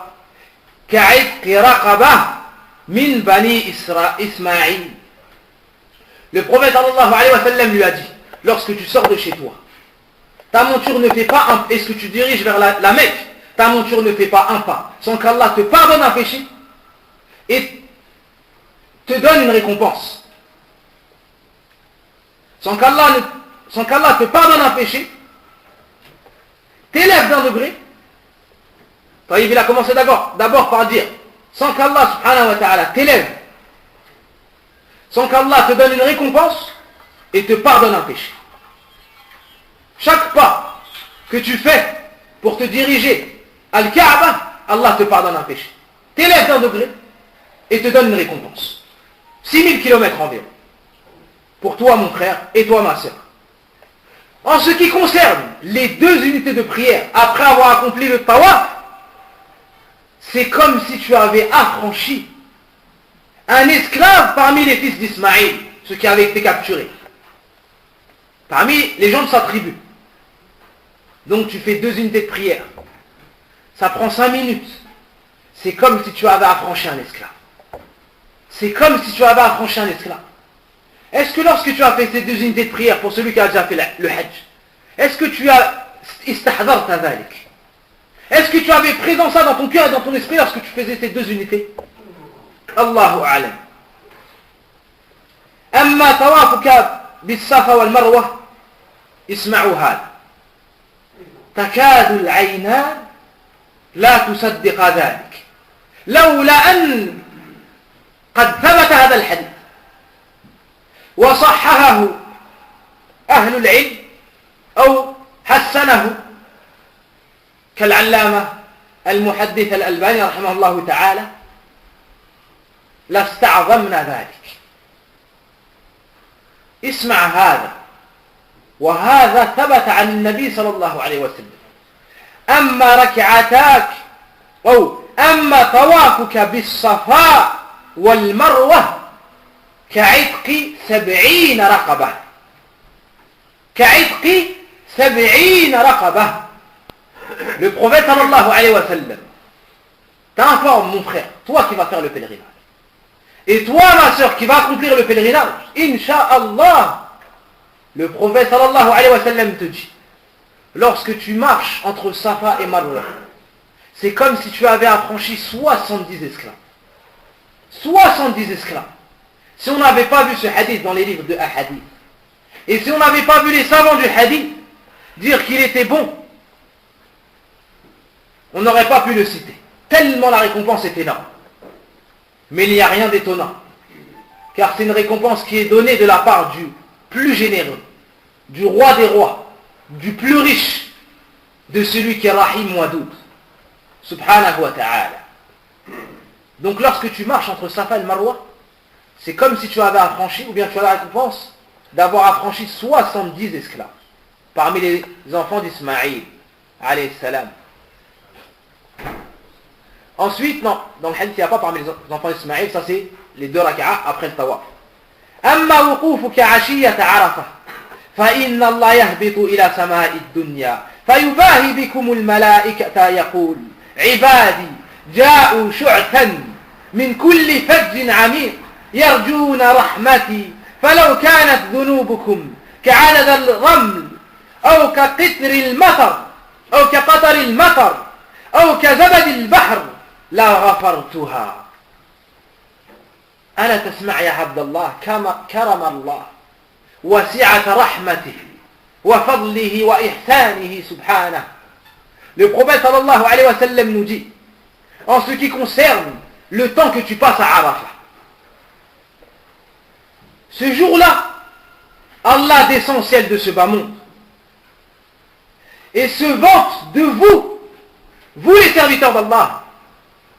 كعتق رقبة من بني إسماعيل. Le prophète sallallahu alayhi wa sallam lui a dit, lorsque tu sors de chez toi, ta monture ne fait pas un pas, est-ce que tu diriges vers la Mecque, ta monture ne fait pas un pas, sans qu'Allah te pardonne un péché et te donne une récompense. Sans qu'Allah te pardonne un péché, t'élève d'un degré Il a commencé d'abord par dire, sans qu'Allah subhanahu wa ta'ala t'élève, sans qu'Allah te donne une récompense et te pardonne un péché. Chaque pas que tu fais pour te diriger à Al-Kaaba, Allah te pardonne un péché. T'élève d'un degré et te donne une récompense. 6000 km environ. Pour toi mon frère et toi ma sœur. En ce qui concerne les 2 unités de prière après avoir accompli le tawaf, c'est comme si tu avais affranchi un esclave parmi les fils d'Ismaïl, ceux qui avaient été capturés, parmi les gens de sa tribu. Donc tu fais 2 unités de prière, ça prend 5 minutes, c'est comme si tu avais affranchi un esclave. C'est comme si tu avais affranchi un esclave. Est-ce que lorsque tu as fait ces 2 unités de prière pour celui qui a déjà fait le hajj, est-ce que tu as istahdarta dhalik? Est-ce que tu avais présent ça dans ton cœur et dans ton esprit lorsque tu faisais ces 2 unités? Allahu a'lam. Amma tawafuka bis-safa wal-marwa, isma'u hada. Takadu al-'aynan la tusaddiqa dhalik. Lawla an qad thabata hadha al-hadith وصححه أهل العلم أو حسنه كالعلامة المحدث الألباني رحمه الله تعالى لاستعظمنا ذلك. اسمع هذا، وهذا ثبت عن النبي صلى الله عليه وسلم. أما ركعتاك أو أما طوافك بالصفاء والمروة كعتق 70 رقبة. كعتق 70 رقبة. Le prophète sallallahu alayhi wa sallam t'informe, mon frère, toi qui vas faire le pèlerinage, et toi ma soeur qui va accomplir le pèlerinage, Inch'Allah, le prophète sallallahu alayhi wa sallam te dit, lorsque tu marches entre Safa et Marwa, c'est comme si tu avais affranchi 70 esclaves. 70 esclaves. Si on n'avait pas vu ce hadith dans les livres de hadith, et si on n'avait pas vu les savants du hadith dire qu'il était bon, on n'aurait pas pu le citer. Tellement la récompense est énorme. Mais il n'y a rien d'étonnant. Car c'est une récompense qui est donnée de la part du plus généreux, du roi des rois, du plus riche, de celui qui est Rahim Wadoud. Subhanahu wa ta'ala. Donc lorsque tu marches entre Safa et Marwa, c'est comme si tu avais affranchi, ou bien tu as la récompense d'avoir affranchi 70 esclaves, parmi les enfants d'Ismaïl, alayhi salam. Ensuite, non, dans le hadith, il n'y a pas parmi les enfants d'Ismaïl, ça c'est les 2 raka'a après le tawaf. أما وقوفك عشية عرفة فإن الله يهبط إلى سماء الدنيا فيباهي بكم الملائكة يقول عبادي جاءوا شعثا من كل فج عميق يرجون رحمتي فلو كانت ذنوبكم كعدد الرمل أو كقطر المطر أو كقطر المطر أو كزبد البحر لغفرتها. ألا تسمع يا عبد الله كرم الله وسعة رحمته وفضله وإحسانه سبحانه. Le prophète sallallahu alayhi wa sallam nous dit, en ce qui concerne le temps que tu passes à Arafah, ce jour-là, Allah descend au ciel de ce bas monde et se vante de vous, vous les serviteurs d'Allah,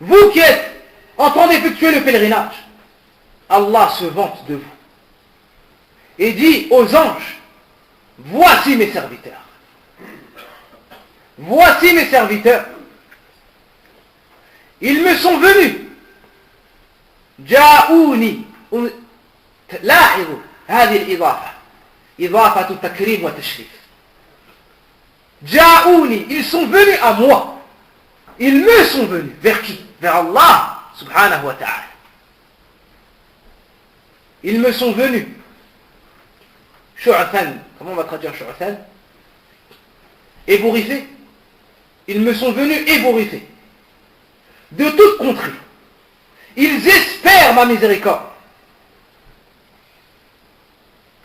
vous qui êtes en train d'effectuer le pèlerinage. Allah se vante de vous et dit aux anges, voici mes serviteurs. Voici mes serviteurs. Ils me sont venus. Ja'ouni. لاحظوا هذه الإضافة إضافة تكريم وتشريف. Ja'ouni. Ils sont venus à moi. Ils me sont venus. Vers qui? Vers Allah subhanahu wa ta'ala. Ils me sont venus. Shu'athan. Comment on va traduire Shu'athan? Ébouriffés. Ils me sont venus ébouriffés. De toute contrée. Ils espèrent ma miséricorde.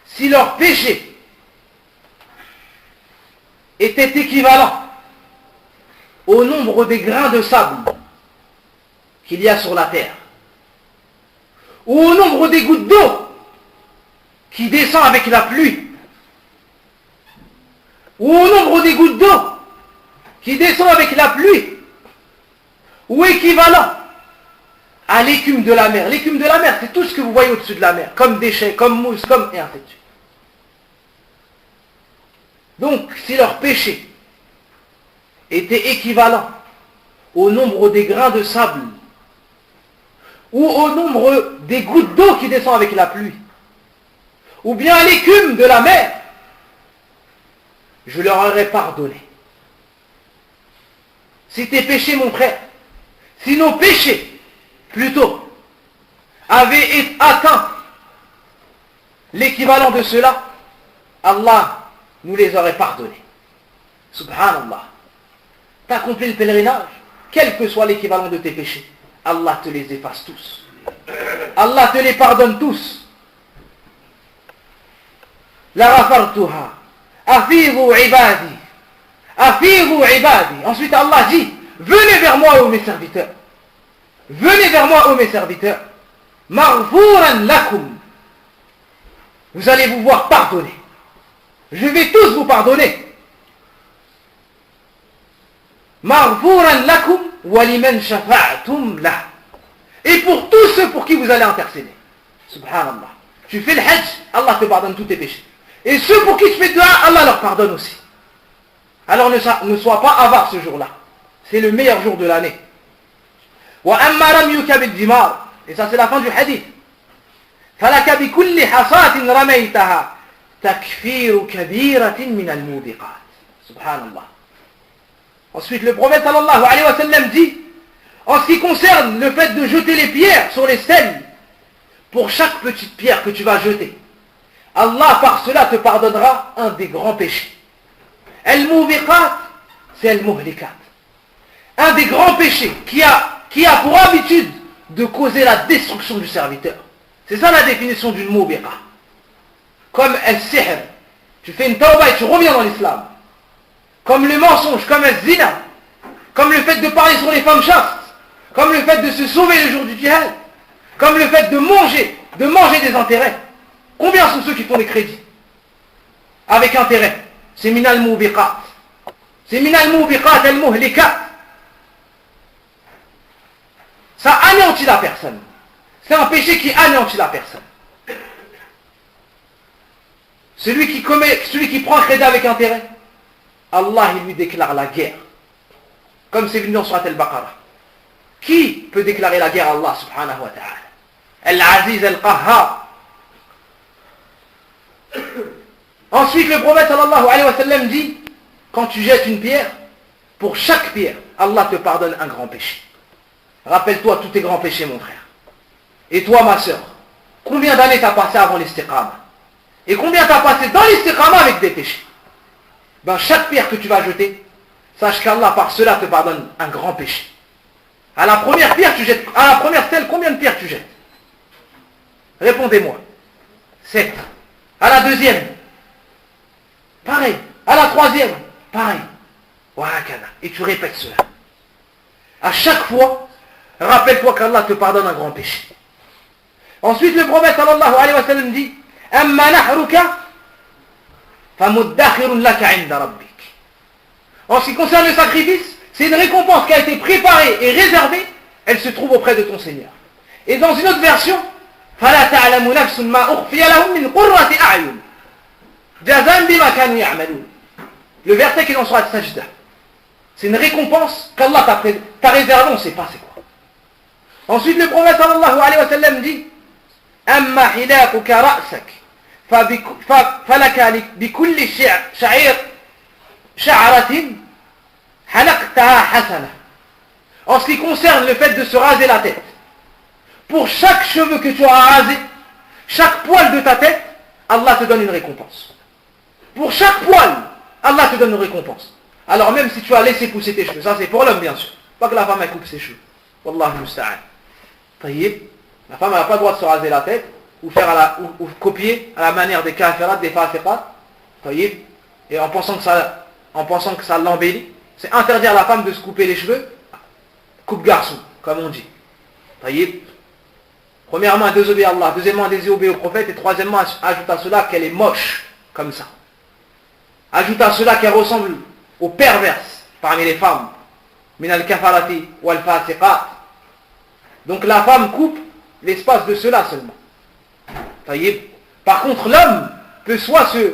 Si leur péché était équivalent au nombre des grains de sable qu'il y a sur la terre, ou au nombre des gouttes d'eau qui descend avec la pluie, ou au nombre des gouttes d'eau qui descend avec la pluie, ou équivalent à l'écume de la mer. L'écume de la mer, c'est tout ce que vous voyez au-dessus de la mer, comme déchets, comme mousse, comme... et ainsi de suite. Donc, si leur péché était équivalent au nombre des grains de sable, ou au nombre des gouttes d'eau qui descendent avec la pluie, ou bien à l'écume de la mer, je leur aurais pardonné. Si tes péchés, mon frère, si nos péchés, plutôt, avaient atteint l'équivalent de cela, Allah nous les aurait pardonnés. Subhanallah. Tu as accompli le pèlerinage, quel que soit l'équivalent de tes péchés, Allah te les efface tous. Allah te les pardonne tous. La ghafartuha. Afidhu ibadi. Afidhu ibadi. Ensuite Allah dit, venez vers moi, ô mes serviteurs. Venez vers moi, ô mes serviteurs. Maghfuran lakum. Vous allez vous voir pardonner. Je vais tous vous pardonner. Maghfuran lakum wa liman shafa'tum lah. Et pour tous ceux pour qui vous allez intercéder. Subhanallah. Tu fais le hajj, Allah te pardonne tous tes péchés. Et ceux pour qui tu fais dua, Allah leur pardonne aussi. Alors ne sois pas avare ce jour-là. C'est le meilleur jour de l'année. Wa amma ramyuka bid-dimar. Et ça c'est la fin du hadith. Falaka bi kulli hasatin ramaytaha takfiru kabiratin min al-mubiqat. Subhanallah. Ensuite le prophète sallallahu alayhi wa sallam dit, en ce qui concerne le fait de jeter les pierres sur les stèles, pour chaque petite pierre que tu vas jeter, Allah par cela te pardonnera un des grands péchés. Al-mubiqat, c'est al-muhlikat. Un des grands péchés qui a pour habitude de causer la destruction du serviteur. C'est ça la définition d'une mubiqa. Comme al-sihr, tu fais une tawbah et tu reviens dans l'islam. Comme le mensonge, comme al-zina, comme le fait de parler sur les femmes chastes, comme le fait de se sauver le jour du djihad, comme le fait de manger des intérêts. Combien sont ceux qui font des crédits avec intérêt? C'est minal mubiqat. C'est minal mubiqat al-muhlikat. Ça anéantit la personne. C'est un péché qui anéantit la personne. Celui qui prend crédit avec intérêt, Allah il lui déclare la guerre. Comme c'est venu dans Surat al-Baqarah. Qui peut déclarer la guerre à Allah subhanahu wa ta'ala? Al-Aziz al-Qahhar. Ensuite le prophète sallallahu alayhi wa sallam dit, quand tu jettes une pierre, pour chaque pierre, Allah te pardonne un grand péché. Rappelle-toi tous tes grands péchés mon frère. Et toi ma soeur, combien d'années t'as passé avant l'istiqama? Et combien t'as passé dans l'istiqama avec des péchés? Ben chaque pierre que tu vas jeter, sache qu'Allah par cela te pardonne un grand péché. À la première pierre tu jettes, à la première stèle, combien de pierres tu jettes? Répondez-moi. 7. À la deuxième, pareil. À la troisième, pareil. Et tu répètes cela. À chaque fois, rappelle-toi qu'Allah te pardonne un grand péché. Ensuite le prophète sallallahu alayhi wa sallam dit, Amma nahruka famuddakhirun laka inda rabbik. En ce qui concerne le sacrifice, c'est une récompense qui a été préparée et réservée, elle se trouve auprès de ton Seigneur. Et dans une autre version, فَلَا تَعْلَمُ نَفْسٌ مَا أُخْفِيَ لَهُم مِّن قُرَّةِ أَعْيُنٍ جَزَاءً بِمَا كَانُوا يَعْمَلُونَ. Le verset qui est dans Surat Sajda. C'est une récompense qu'Allah t'a réservée, on ne sait pas c'est quoi. Ensuite le prophète sallallahu alayhi wa sallam dit, أَمَّا حِلَاقُكَ رَأْسَكَ فَلَكَ بِكُلِّ شَعِيرٍ شَعْرَةٍ حَلَقْتَهَا حَسَنَةً. En ce qui concerne le fait de se raser la tête, pour chaque cheveu que tu auras rasé, chaque poil de ta tête, Allah te donne une récompense. Pour chaque poil, Allah te donne une récompense. Alors même si tu as laissé pousser tes cheveux, ça c'est pour l'homme bien sûr, pas que la femme elle coupe ses cheveux. Wallahu musta'an. La femme n'a pas le droit de se raser la tête, ou faire ou copier à la manière des kafirat, des fasiqat, et en pensant que ça l'embellit, C'est interdire à la femme de se couper les cheveux, coupe garçon, comme on dit. Taïb. Premièrement, elle désobéit à Allah. Deuxièmement, elle désobéit au prophète. Et troisièmement, ajoute à cela qu'elle est moche, comme ça. Ajoute à cela qu'elle ressemble aux perverses parmi les femmes. Min al-kafarati wal-fasiqat. Donc la femme coupe l'espace de cela seulement. Taïb. Par contre, l'homme peut soit se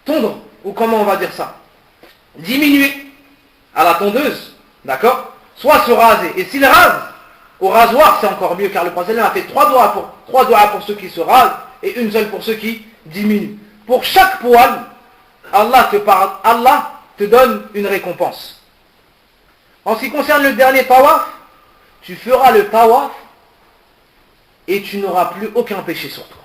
tondre, ou comment on va dire ça, diminuer à la tondeuse, d'accord, soit se raser. Et s'il rase, au rasoir, c'est encore mieux, car le prophète a fait trois doigts pour ceux qui se rasent et une seule pour ceux qui diminuent. Pour chaque poil, Allah te donne une récompense. En ce qui concerne le dernier tawaf, tu feras le tawaf et tu n'auras plus aucun péché sur toi.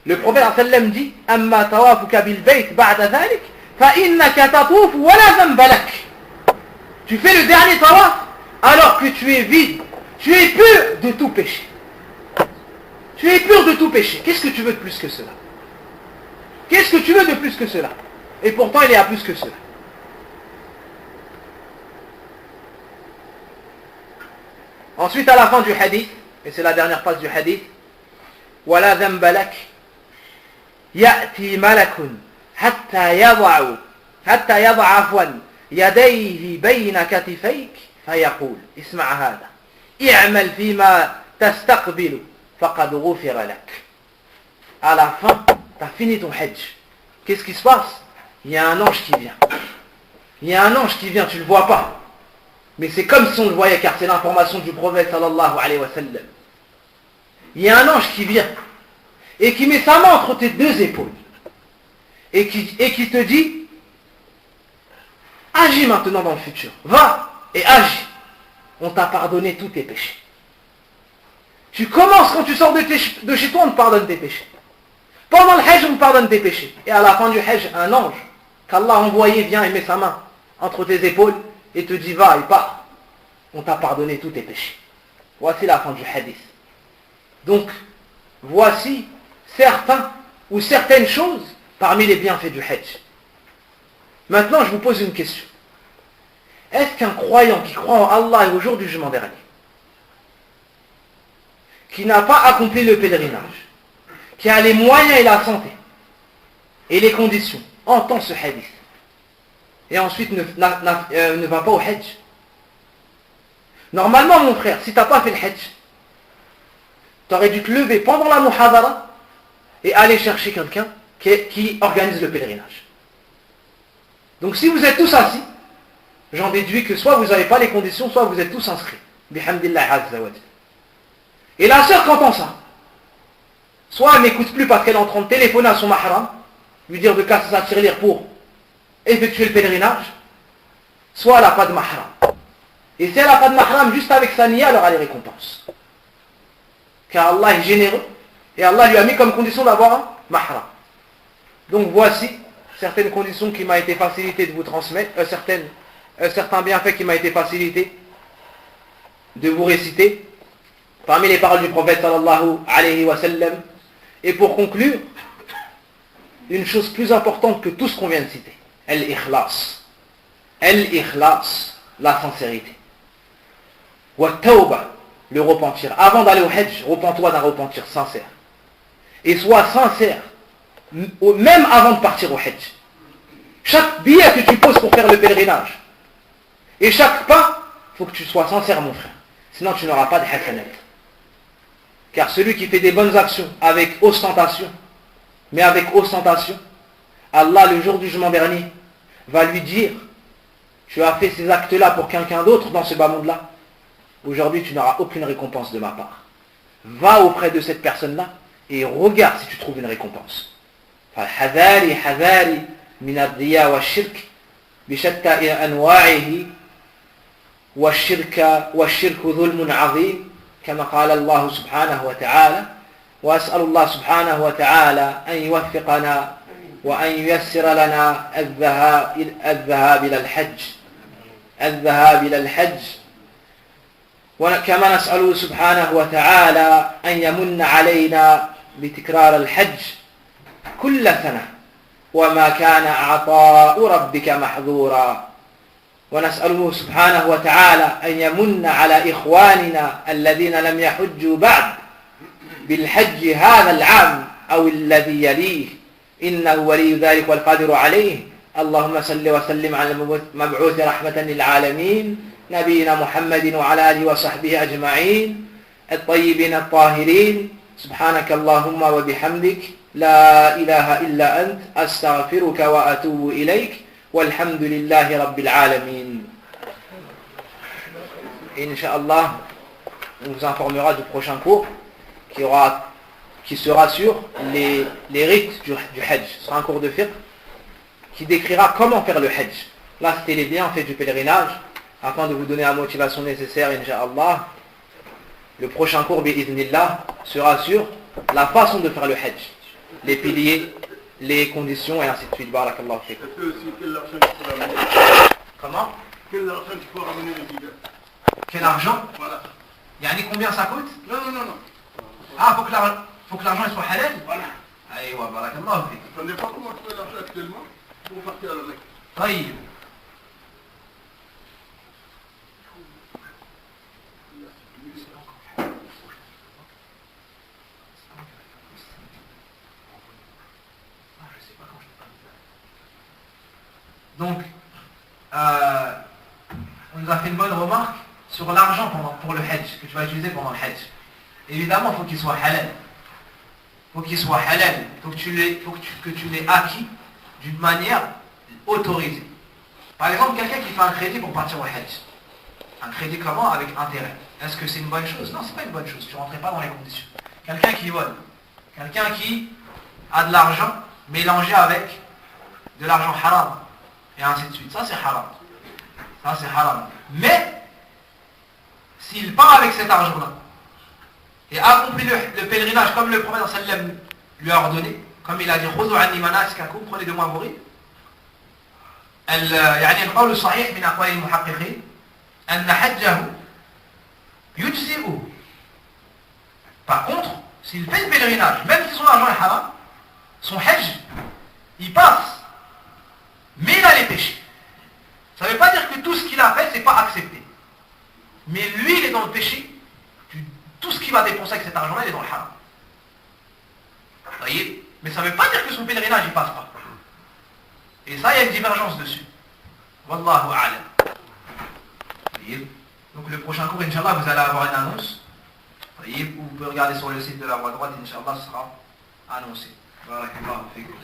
Le prophète sallam dit Amma tawafuka bil bayt ba'da dhalik fa innaka tatuf wa la dhanba lak. Tu fais le dernier tawaf alors que tu es vide, tu es pur de tout péché. Tu es pur de tout péché. Qu'est-ce que tu veux de plus que cela? Qu'est-ce que tu veux de plus que cela? Et pourtant il y a plus que cela. Ensuite, à la fin du hadith, et c'est la dernière phrase du hadith, وَلَا ذَنْبَ لَكَ يَأْتِي مَلَكٌ حَتَّى يَضَعَ عَفْوًا يَدَيْهِ بَيْنَ كَتِفَيْكَ فَيَقُولُ اسمع هذا اعمل فيما تستقبل فقد غفر لك. À la fin, tu as fini ton hajj. Qu'est-ce qui se passe? Il y a un ange qui vient. Il y a un ange qui vient, tu ne le vois pas. Mais c'est comme si on le voyait, car c'est l'information du prophète sallallahu alayhi wa sallam. Il y a un ange qui vient et qui met sa main entre tes deux épaules et qui te dit agis maintenant dans le futur, va et agis, on t'a pardonné tous tes péchés. Tu commences, quand tu sors de chez toi, on te pardonne tes péchés. Pendant le hajj, on te pardonne tes péchés. Et à la fin du hajj, un ange qu'Allah a envoyé vient et met sa main entre tes épaules et te dit va et pars, on t'a pardonné tous tes péchés. Voici la fin du hadith. Donc, voici certains ou certaines choses parmi les bienfaits du hajj. Maintenant, je vous pose une question. Est-ce qu'un croyant qui croit en Allah et au jour du jugement dernier, qui n'a pas accompli le pèlerinage, qui a les moyens et la santé et les conditions, entend ce hadith et ensuite ne va pas au hajj? Normalement, mon frère, si tu n'as pas fait le hajj, tu aurais dû te lever pendant la muhadara et aller chercher quelqu'un qui organise le pèlerinage. Donc si vous êtes tous assis, j'en déduis que soit vous n'avez pas les conditions, soit vous êtes tous inscrits. Bihamdillah azza wa jalla. Et la sœur, quand entend ça, soit elle n'écoute plus parce qu'elle est en train de téléphoner à son mahram, lui dire de casser sa tirelire pour effectuer le pèlerinage, soit elle n'a pas de mahram. Et si elle n'a pas de mahram, juste avec sa niya, elle aura les récompenses. Car Allah est généreux, et Allah lui a mis comme condition d'avoir un mahram. Donc voici certaines conditions qui m'a été facilité de vous transmettre, certains bienfaits qui m'a été facilité de vous réciter, parmi les paroles du prophète sallallahu alayhi wa sallam. Et pour conclure, une chose plus importante que tout ce qu'on vient de citer, al-ikhlas. Al-ikhlas, la sincérité. Wa tawba, le repentir. Avant d'aller au hajj, repens-toi d'un repentir sincère. Et sois sincère, même avant de partir au hajj. Chaque billet que tu poses pour faire le pèlerinage, et chaque pas, il faut que tu sois sincère, mon frère. Sinon tu n'auras pas de hasanat. Car celui qui fait des bonnes actions avec ostentation, mais avec ostentation, Allah le jour du jugement dernier va lui dire, tu as fait ces actes-là pour quelqu'un d'autre dans ce bas monde-là, aujourd'hui tu n'auras aucune récompense de ma part. Va auprès de cette personne-là et regarde si tu trouves une récompense. Hadari hadari min ad-diya wa shirk bishatta anwa'ihi wa shirka dhulmun 'azim كما قال الله سبحانه وتعالى وأسأل الله سبحانه وتعالى أن يوفقنا وأن ييسر لنا الذهاب إلى الحج وكما نسأله سبحانه وتعالى أن يمن علينا بتكرار الحج كل سنة وما كان عطاء ربك محظورا ونسأله سبحانه وتعالى أن يمن على إخواننا الذين لم يحجوا بعد بالحج هذا العام أو الذي يليه، إنه ولي ذلك والقادر عليه. اللهم صل وسلم على المبعوث رحمة للعالمين نبينا محمد وعلى آله وصحبه أجمعين الطيبين الطاهرين. سبحانك اللهم وبحمدك لا إله إلا أنت أستغفرك وأتوب إليك والحمد لله رب العالمين. Inch'Allah, on vous informera du prochain cours qui sera sur les rites du Hajj. Ce sera un cours de fiqh qui décrira comment faire le Hajj. Là, c'était les bienfaits du pèlerinage. Afin de vous donner la motivation nécessaire, Inch'Allah, le prochain cours, bi'idhnillah, sera sur la façon de faire le Hajj. Les piliers, les conditions et ainsi de suite. Barakallahu fiqh. Comment? Quel argent tu peux ramener les guides? Quel argent? Voilà. Yani combien ça coûte? Non. Ah, faut que l'argent soit halal? Voilà. Aïwa, barakallahu fiqh. Je ne sais pas comment tu fais l'argent actuellement pour partir à la Mecque. طيب. Donc, on nous a fait une bonne remarque sur l'argent pour le Hajj, que tu vas utiliser pendant le Hajj. Évidemment, il faut qu'il soit halal. Il faut qu'il soit halal. Il faut que tu l'aies acquis d'une manière autorisée. Par exemple, quelqu'un qui fait un crédit pour partir au Hajj. Un crédit comment? Avec intérêt. Est-ce que c'est une bonne chose? Non, c'est pas une bonne chose. Tu ne rentrais pas dans les conditions. Quelqu'un qui vole. Quelqu'un qui a de l'argent mélangé avec de l'argent haram. Et ainsi de suite. Ça, c'est haram. Ça, c'est haram. Mais, s'il part avec cet argent-là, et accomplit le pèlerinage comme le prophète sallam lui a ordonné, comme il a dit, prenez de moi vos rites. يعني القول الصحيح من أقوال المحققين أن حجه يجزئه. Par contre, s'il fait le pèlerinage, même si son argent est haram, son hajj, il passe. Mais il a les péchés. Ça ne veut pas dire que tout ce qu'il a fait, c'est pas accepté. Mais lui, il est dans le péché. Tout ce qu'il va dépenser avec cet argent-là, il est dans le haram. Vous voyez? Mais ça ne veut pas dire que son pèlerinage, il passe pas. Et ça, il y a une divergence dessus. Wallahu a'lam. Donc le prochain cours, Inch'Allah, vous allez avoir une annonce. Vous pouvez regarder sur le site de la voie droite, Inch'Allah, ce sera annoncé. Barakallahu fikum.